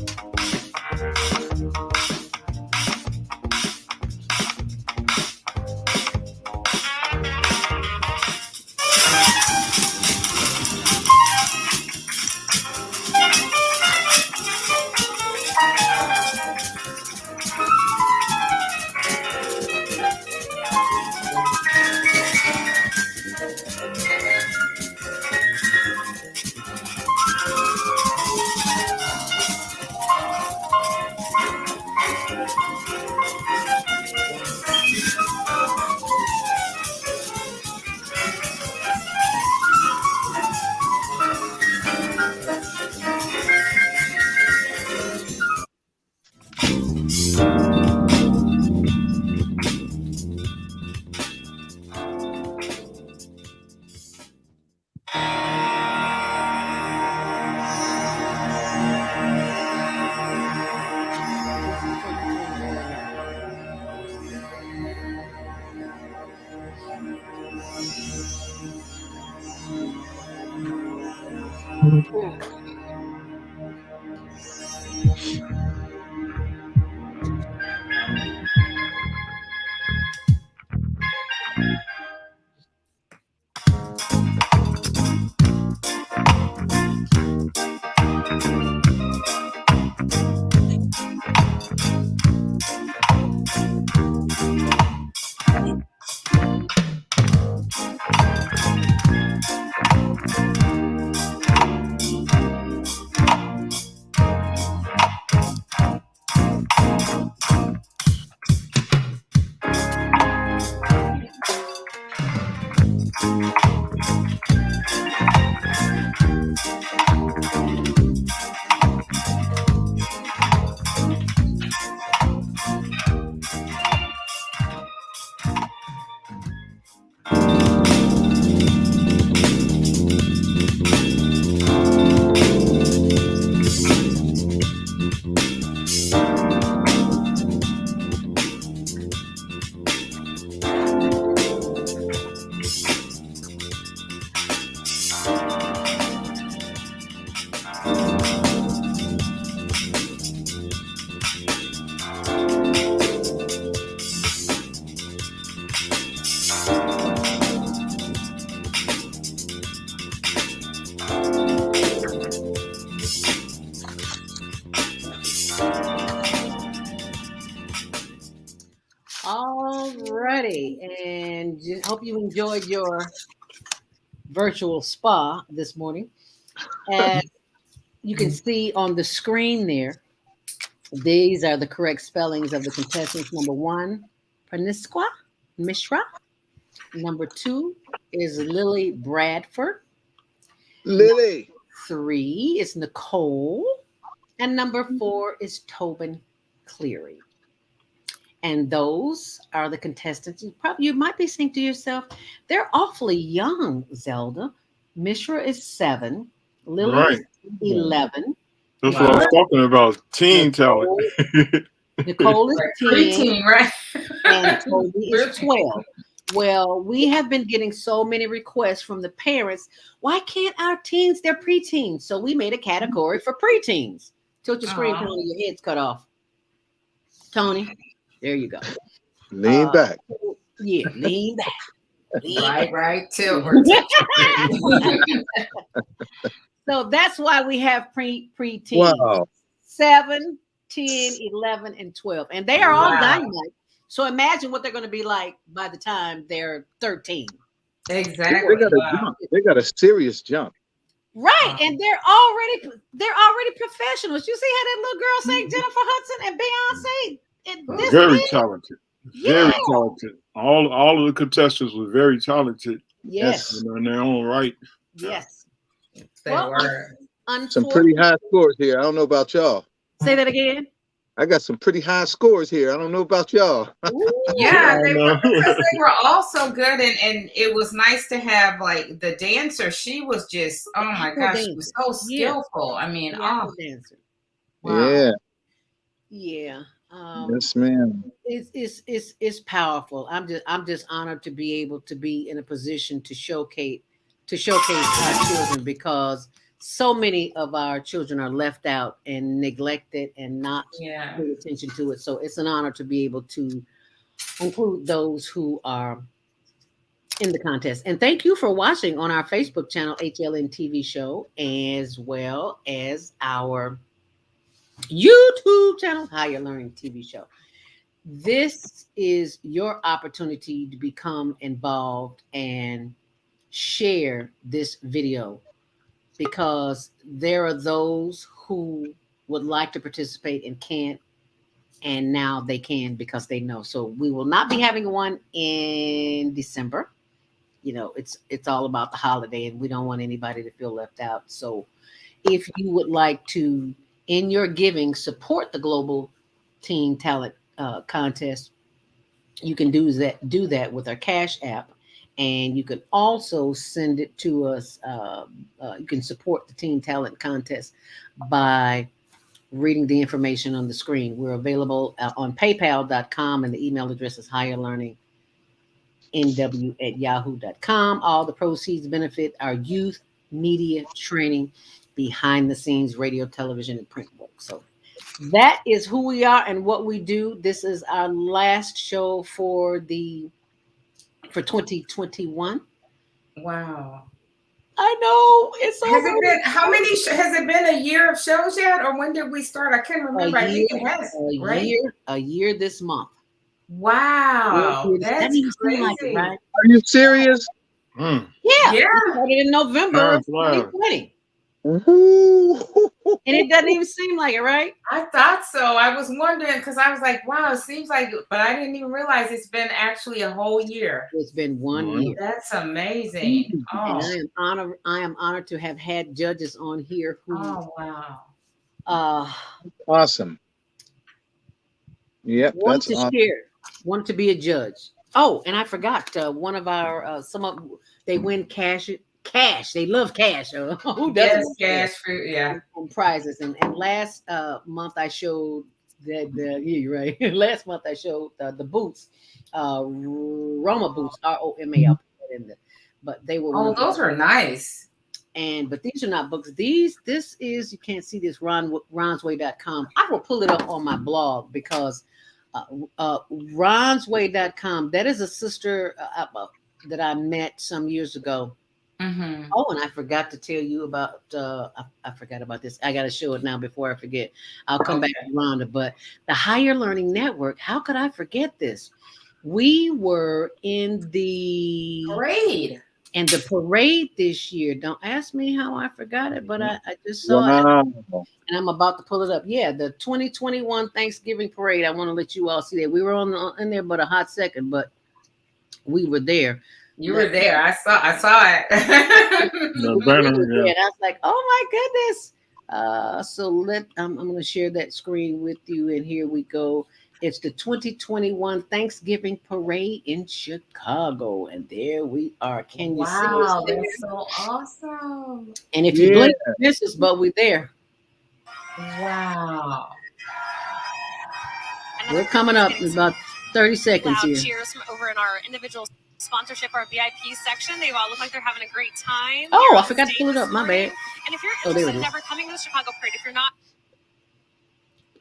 Alrighty, and hope you enjoyed your virtual spa this morning. As you can see on the screen there, these are the correct spellings of the contestants. Number 1, Pranisqua Mishra. Number 2 is Lily Bradford. Lily. 3 is Nicole. And number 4 is Tobin Cleary. And those are the contestants. You might be saying to yourself, they're awfully young, Zelda. Mishra is 7. Lily is 11. That's what I was talking about. Teen talent. Nicole is 10. Preteen, right? And Toby is 12. Well, we have been getting so many requests from the parents. Why can't our teens? They're preteens. So we made a category for preteens. Tilt your screen, Tony. Your head's cut off. Tony, there you go. Lean back. Yeah, lean back. Right. Tilt. So that's why we have preteens. Wow. 7, 10, 11, and 12. And they are all dynamite. So imagine what they're going to be like by the time they're 13. Exactly. They got a serious jump. Right. And they're already professionals. You see how that little girl sang Jennifer Hudson and Beyonce? Very talented. Very talented. All of the contestants were very talented. Yes. In their own right. Yes. They were. Some pretty high scores here. I don't know about y'all. Say that again. I got some pretty high scores here. I don't know about y'all. Yeah, they were all so good, and it was nice to have like the dancer. She was just, oh my gosh, she was so skillful. I mean, dancer. Wow. Yeah. Yes, ma'am. It's powerful. I'm just honored to be able to be in a position to showcase our children, because so many of our children are left out and neglected and not paying attention to it. So it's an honor to be able to include those who are in the contest. And thank you for watching on our Facebook channel, HlnTvShow, as well as our YouTube channel, Higher Learning TV Show. This is your opportunity to become involved and share this video, because there are those who would like to participate and can't, and now they can because they know. So we will not be having one in December. You know, it's all about the holiday, and we don't want anybody to feel left out. So if you would like to, in your giving, support the Global Teen Talent Contest, you can do that with our Cash App. And you can also send it to us. You can support the Teen Talent Contest by reading the information on the screen. We're available on paypal.com, and the email address is higherlearningnw@yahoo.com. All the proceeds benefit our youth media training, behind the scenes radio, television, and print work. So that is who we are and what we do. This is our last show for 2021. Wow. I know. It's so has it been a year of shows yet, or when did we start? I can't remember. I think it has, a year this month. Wow. That's crazy. Like it, right? Are you serious? Yeah. We started in November 2020. And it doesn't even seem like it, right? I thought so. I was wondering, because I was like, wow, it seems like, but I didn't even realize it's been actually a whole year. It's been 1 year. That's amazing. And I am honored to have had judges on here who awesome. Yep, wanted to share, wanted to be a judge. Oh, and I forgot one of our they win cash. They love cash. Who doesn't? Cash for prizes. And last month I showed you're right. Last month I showed the boots, Roma boots, ROMA. But they were those are nice. But these are not books. This is, you can't see this, ronsway.com. I will pull it up on my blog, because ronsway.com, that is a sister that I met some years ago. Mm-hmm. Oh, and I forgot to tell you about, I forgot about this. I got to show it now before I forget. I'll come back to Rhonda. But the Higher Learning Network, how could I forget this? We were in the parade. And the parade this year, don't ask me how I forgot it, but I just saw it. And I'm about to pull it up. Yeah, the 2021 Thanksgiving parade. I want to let you all see that. We were in there but a hot second, but we were there. You were there. I saw it. And I was like, oh my goodness. So I'm going to share that screen with you. And here we go. It's the 2021 Thanksgiving Parade in Chicago. And there we are. Can you see us? Wow, that's so awesome. And if you blink, this is, but we're there. Wow. We're coming up in about 30 seconds here. Cheers from over in our individual sponsorship our VIP section. They all look like they're having a great time. Oh, I forgot to pull it up. My bad. And if you're there interested it in is. never coming to the Chicago Parade, if you're not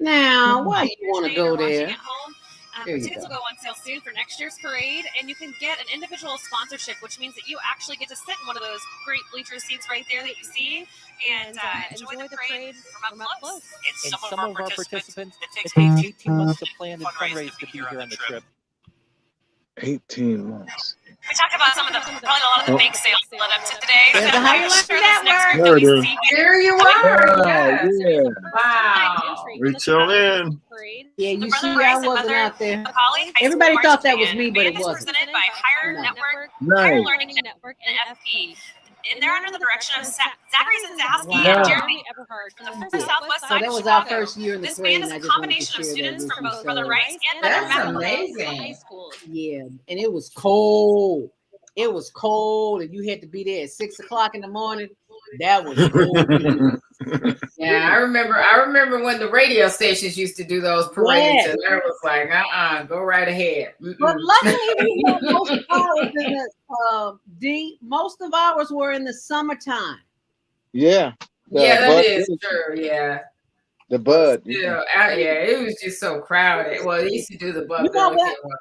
Now, why you want to go watching there? at home, There you tickets go. will go on sale soon for next year's parade, and you can get an individual sponsorship, which means that you actually get to sit in one of those great bleacher seats right there that you see, and enjoy the parade from up close. And some of our participants, it takes 18 months to plan and fundraise to be here on the trip. 18 months. We talked about probably a lot of the bake sales led up to today. There's the Higher Learning There it is. There you are. Wow, Yes. yeah. Wow. Rachel in. Yeah, you The see, Brother I Rice and wasn't Mother out there. Macaulay High Everybody School thought that Marching was Band. me, but it Band is wasn't. presented by Higher No. Network, Nice. Higher Learning Network, and FP. And they're under the direction of Zachary Zanzowski Wow. and Jeremy Everhard from the southwest So side that of was our Chicago. first year in the This parade, band and is I a just wanted to combination of share that students with from you. both Brother So, Rice and Mother That's Macaulay amazing. High Schools. yeah, and it was cold. It was cold, and you had to be there at 6 o'clock in the morning. That was cold. Yeah, I remember when the radio stations used to do those parades, Yes. and I was like, go right ahead. But luckily, we had most of ours in the most of ours were in the summertime. Yeah. Yeah, that Bud- is true. Yeah. The Bud. Yeah, it was just so crowded. Well, they used to do the Bud. You know what? Water.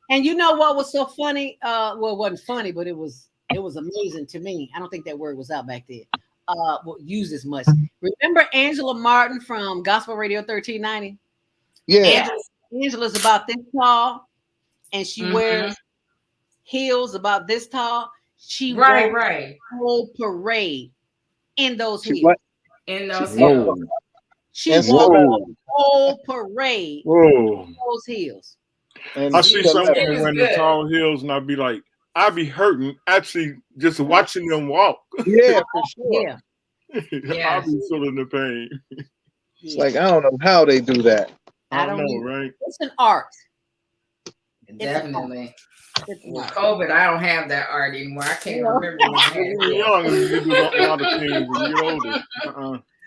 And you know what was so funny? Well, it wasn't funny, but it was amazing to me. I don't think that word was out back then. Used as much. Remember Angela Martin from Gospel Radio 1390? Yeah. Angela's about this tall, and she wears heels about this tall. She wore right. the whole parade in those heels. What? In those Whoa. heels. She And wore so- the whole parade Whoa. in those heels. And I see so- someone It was wearing the good. tall heels, and I'd be like, I'd be hurting actually just watching them walk. Yeah, for sure. Yeah. I'll be feeling the pain. It's like, I don't know how they do that. I don't know, right? It's an art. Definitely. It's an With art. COVID, I don't have that art anymore. I can't remember when I had When you're it. young, you do a lot of things. When you're older,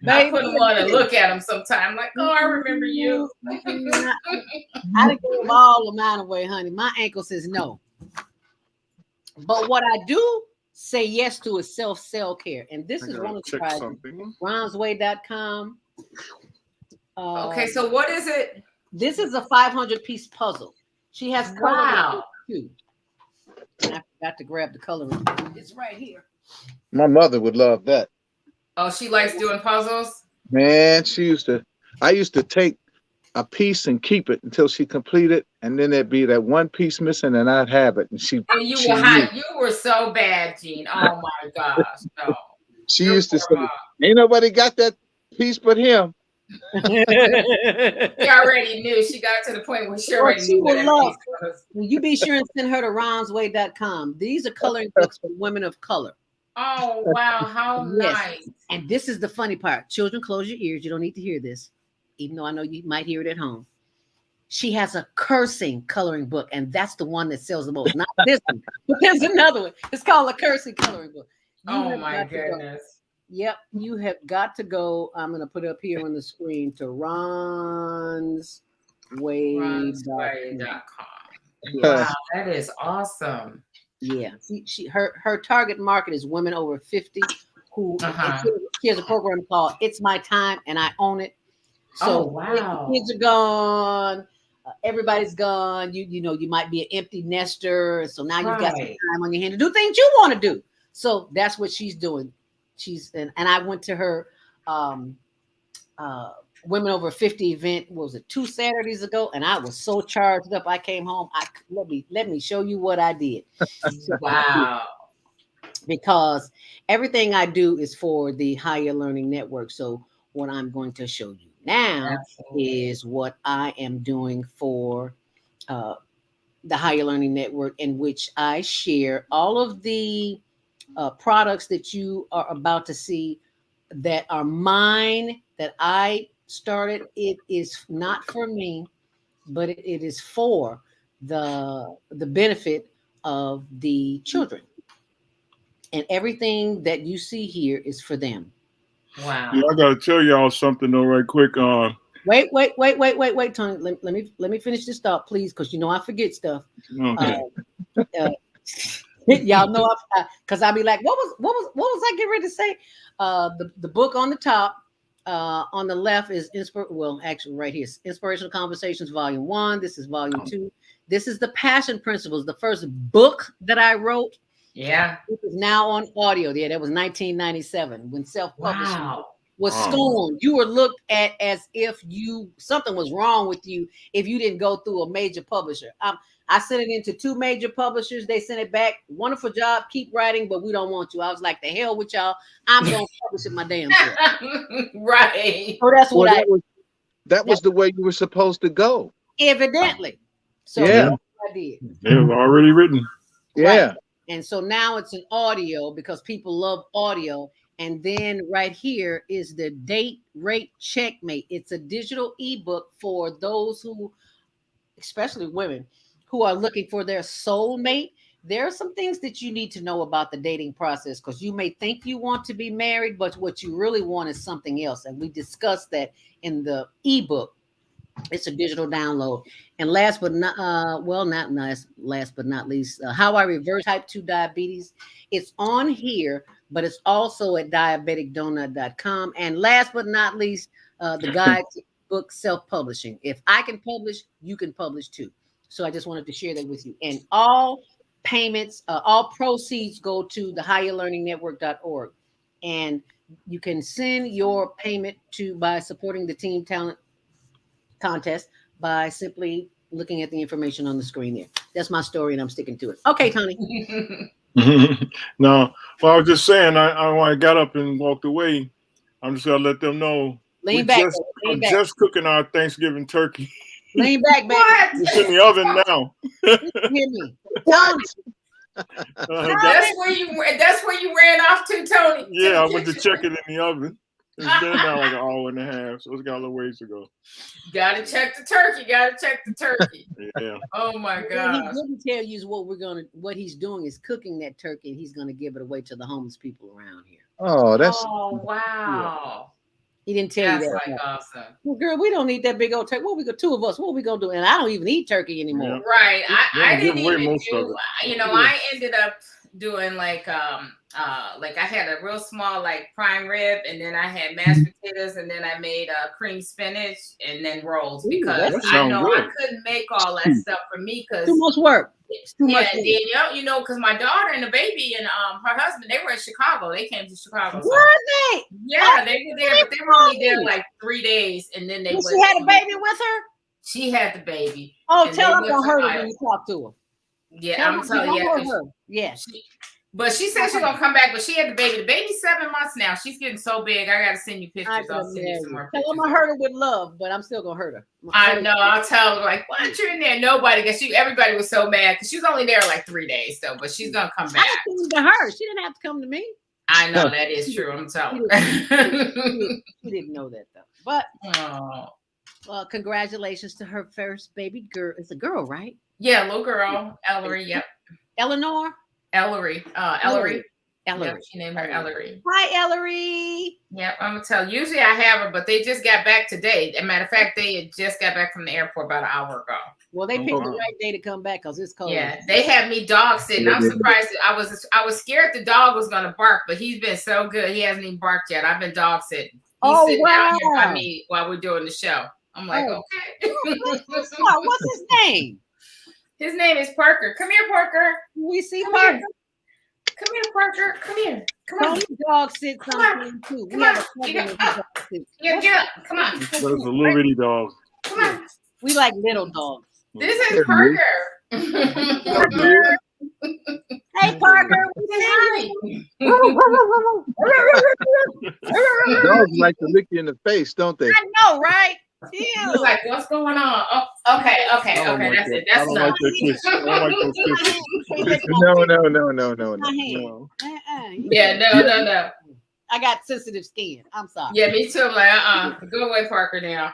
I couldn't want to look at them sometime. Like, oh, I remember you. I didn't give all of mine away, honey. My ankle says no. But what I do say yes to is self-care. And this is one of the check prizes. something. RonsWay.com. Okay, so what is it? This is a 500-piece puzzle. She has color Wow. too. And I forgot to grab the coloring. It's right here. My mother would love that. Oh, she likes doing puzzles? Man, I used to take a piece and keep it until she completed, and then there'd be that one piece missing, and I'd have it. And she were so bad, Gene. Oh my gosh, no. She used to say, "Ain't nobody got that piece but him." She already knew. She got to the point where she already knew what that piece was. Well, you be sure and send her to RonsWay.com. These are coloring books for women of color. Oh wow, how nice. And this is the funny part. Children, close your ears. You don't need to hear this, even though I know you might hear it at home. She has a cursing coloring book, and that's the one that sells the most. Not this one, but there's another one. It's called a cursing coloring book. Oh my goodness. Yep, you have got to go. I'm going to put up here on the screen to RonsWay.com. Wow, that is awesome. Yeah, her target market is women over 50 who she has a program called It's My Time and I Own It. So wow. Kids are gone, everybody's gone. You know, you might be an empty nester, so now you've got some time on your hand to do things you want to do. So that's what she's doing. And I went to her Women Over 50 event, what was it, 2 Saturdays ago, and I was so charged up. I came home. Let me show you what I did. Wow. Because everything I do is for the Higher Learning Network. So what I'm going to show you now is what I am doing for the Higher Learning Network, in which I share all of the products that you are about to see that are mine, that I started. It is not for me, but it is for the benefit of the children. And everything that you see here is for them. Wow. Yeah, I gotta tell y'all something though, right quick. Wait, Tony. Let me finish this thought, please, because you know I forget stuff. Okay. Y'all know, because I'll be like, what was I getting ready to say? The book on the top, on the left is actually right here, Inspirational Conversations, Volume 1. This is Volume 2. This is the Passion Principles, the first book that I wrote. Yeah. It is now on audio. Yeah, that was 1997 when self-publishing was Wow. scorned. You were looked at as if something was wrong with you if you didn't go through a major publisher. I sent it into 2 major publishers. They sent it back. Wonderful job. Keep writing, but we don't want you. I was like, the hell with y'all. I'm going to publish it my damn self. Right. So that's what that was the way you were supposed to go. Evidently. So yeah. that's what I did. It was already written. Yeah. Right. And so now it's an audio because people love audio. And then right here is the Date Rate Checkmate. It's a digital ebook for those who, especially women, who are looking for their soulmate. There are some things that you need to know about the dating process because you may think you want to be married, but what you really want is something else. And we discussed that in the ebook. It's a digital download. And last but not least, how I reverse type 2 diabetes. It's on here, but it's also at diabeticdonut.com. And last but not least, the guide to book self-publishing. If I can publish, you can publish too. So I just wanted to share that with you. And all payments, all proceeds go to the HlnTvShow.org. And you can send your payment by supporting the Teen Talent Contest by simply looking at the information on the screen there. That's my story, and I'm sticking to it. Okay, Tony. No, well, I was just saying, when I got up and walked away, I'm just gonna let them know. Lean back. I'm just cooking our Thanksgiving turkey. Lean back, baby. It's in the oven now. Hear me. That's where you ran off to, Tony. Yeah, I went to check it in the oven. It's been now like an hour and a half, so it's got a little ways to go. Gotta check the turkey. Yeah. Oh my God. He didn't tell you what he's doing is cooking that turkey, and he's gonna give it away to the homeless people around here. Oh, wow. He didn't tell you that. Like awesome. Well, girl, we don't need that big old turkey. Two of us. What are we gonna do? And I don't even eat turkey anymore. Yeah. Right. I didn't even do. I ended up doing like I had a real small like prime rib, and then I had mashed potatoes, and then I made cream spinach, and then rolls because I know I couldn't make all that stuff for me because too much work. It's too much. Danielle, because my daughter and the baby and her husband, they were in Chicago. They came to Chicago. Were they? Yeah, they were there, but they were only there like 3 days, and then they. She had a baby with her. She had the baby. Oh, tell her about her when you talk to her. Yeah, I'm telling you. Yeah. But she said she's gonna come back, but she had the baby. The baby's 7 months now. She's getting so big. I gotta send you pictures. I'll send you some more pictures. Tell them I hurt her with love, but I'm still gonna hurt her. I know. I'll tell her like, why aren't you in there? Nobody, because everybody was so mad because she was only there like 3 days though. But she's gonna come back. I didn't come to her. She didn't have to come to me. I know that is true. I'm telling you. She didn't know that though. But well, congratulations to her first baby girl. It's a girl, right? Yeah, little girl, Ellery. Yep. Eleanor. Ellery. Ellery. Yep, she named her Ellery. Hi, Ellery. Yep, I'm gonna tell you. Usually I have her, but they just got back today. As a matter of fact, they had just got back from the airport about an hour ago. Well, they picked the right day to come back because it's cold. Yeah, they had me dog sitting. I'm surprised. I was scared the dog was gonna bark, but he's been so good. He hasn't even barked yet. I've been dog sitting. He's sitting out here by me while we're doing the show. I'm like, okay. What's his name? His name is Parker. Come here, Parker. We see Parker. Here. Come here, Parker. Come here. Come on. Dog sit something too. Come on. Get up. Come on. But it's a little bitty dog. Come on. We like little dogs. This is Parker. Hey, Parker. Dogs like to lick you in the face, don't they? I know, right? He's like, what's going on? Oh, okay. That's it. That's enough. No. Yeah, no. I got sensitive skin. I'm sorry. Yeah, me too. I'm like, go away, Parker, now.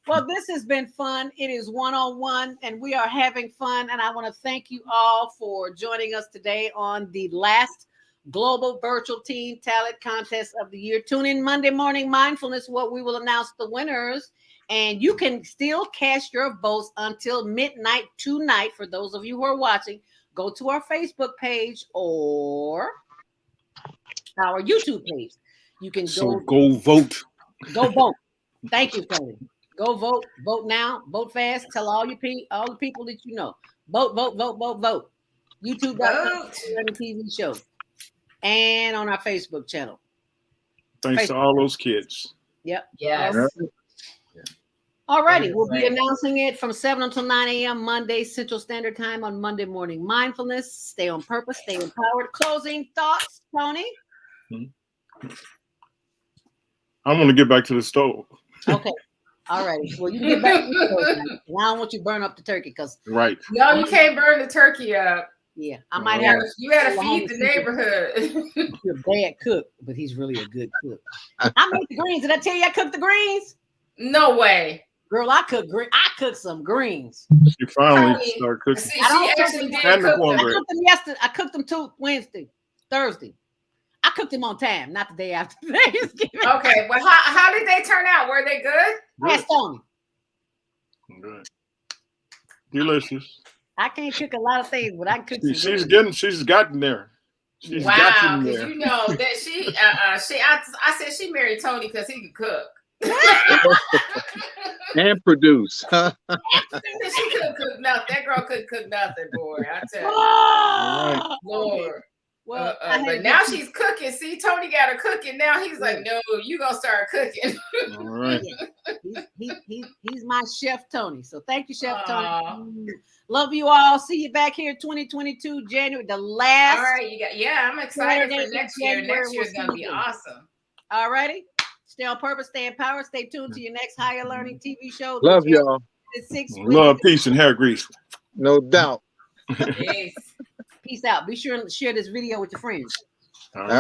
Well, this has been fun. It is one-on-one, and we are having fun. And I want to thank you all for joining us today on the last Global Virtual Teen Talent Contest of the Year. Tune in Monday Morning Mindfulness, where we will announce the winners. And you can still cast your votes until midnight tonight. For those of you who are watching, go to our Facebook page or our YouTube page. You can go vote. Go vote. Thank you, Tony. Go vote. Vote now. Vote fast. Tell all the people that you know. Vote, vote, vote, vote, vote. YouTube.com TV show. And on our Facebook channel. Thanks to all those kids. Yep. Yes. All righty. We'll be announcing it from 7 until 9 a.m. Monday, Central Standard Time on Monday Morning Mindfulness. Stay on purpose. Stay empowered. Closing thoughts, Tony? I want to get back to the stove. Okay. All right. Well, you can get back to the stove. I don't want you to burn up the turkey because. Right. No, you can't burn the turkey up. Yeah. I might have. You got to feed the neighborhood. You're a bad cook, but he's really a good cook. I made the greens. Did I tell you I cooked the greens? No way. Girl, I cooked some greens. You finally start cooking. See, she actually did cook I cooked them Thursday. I cooked them on time, not the day after Thanksgiving. Okay, well, how did they turn out? Were they good? Ask Tony. Good. Delicious. I can't cook a lot of things, but I can cook. She's gotten there. She's gotten there. You know that I said she married Tony because he could cook. And produce. She couldn't cook nothing. That girl couldn't cook nothing, boy. I tell you. Oh, Lord. Well, but now she's cooking. See, Tony got her cooking. Now he's like, no, you gonna start cooking. All right. He's my chef, Tony. So thank you, Chef Tony. Love you all. See you back here 2022 January, the last. All right, I'm excited for next year. Next year is gonna be awesome. All righty. Stay on purpose, stay empowered, stay tuned to your next Higher Learning TV show. Love y'all. Love, peace, and hair grease. No doubt. Yes. Peace out. Be sure to share this video with your friends. All right.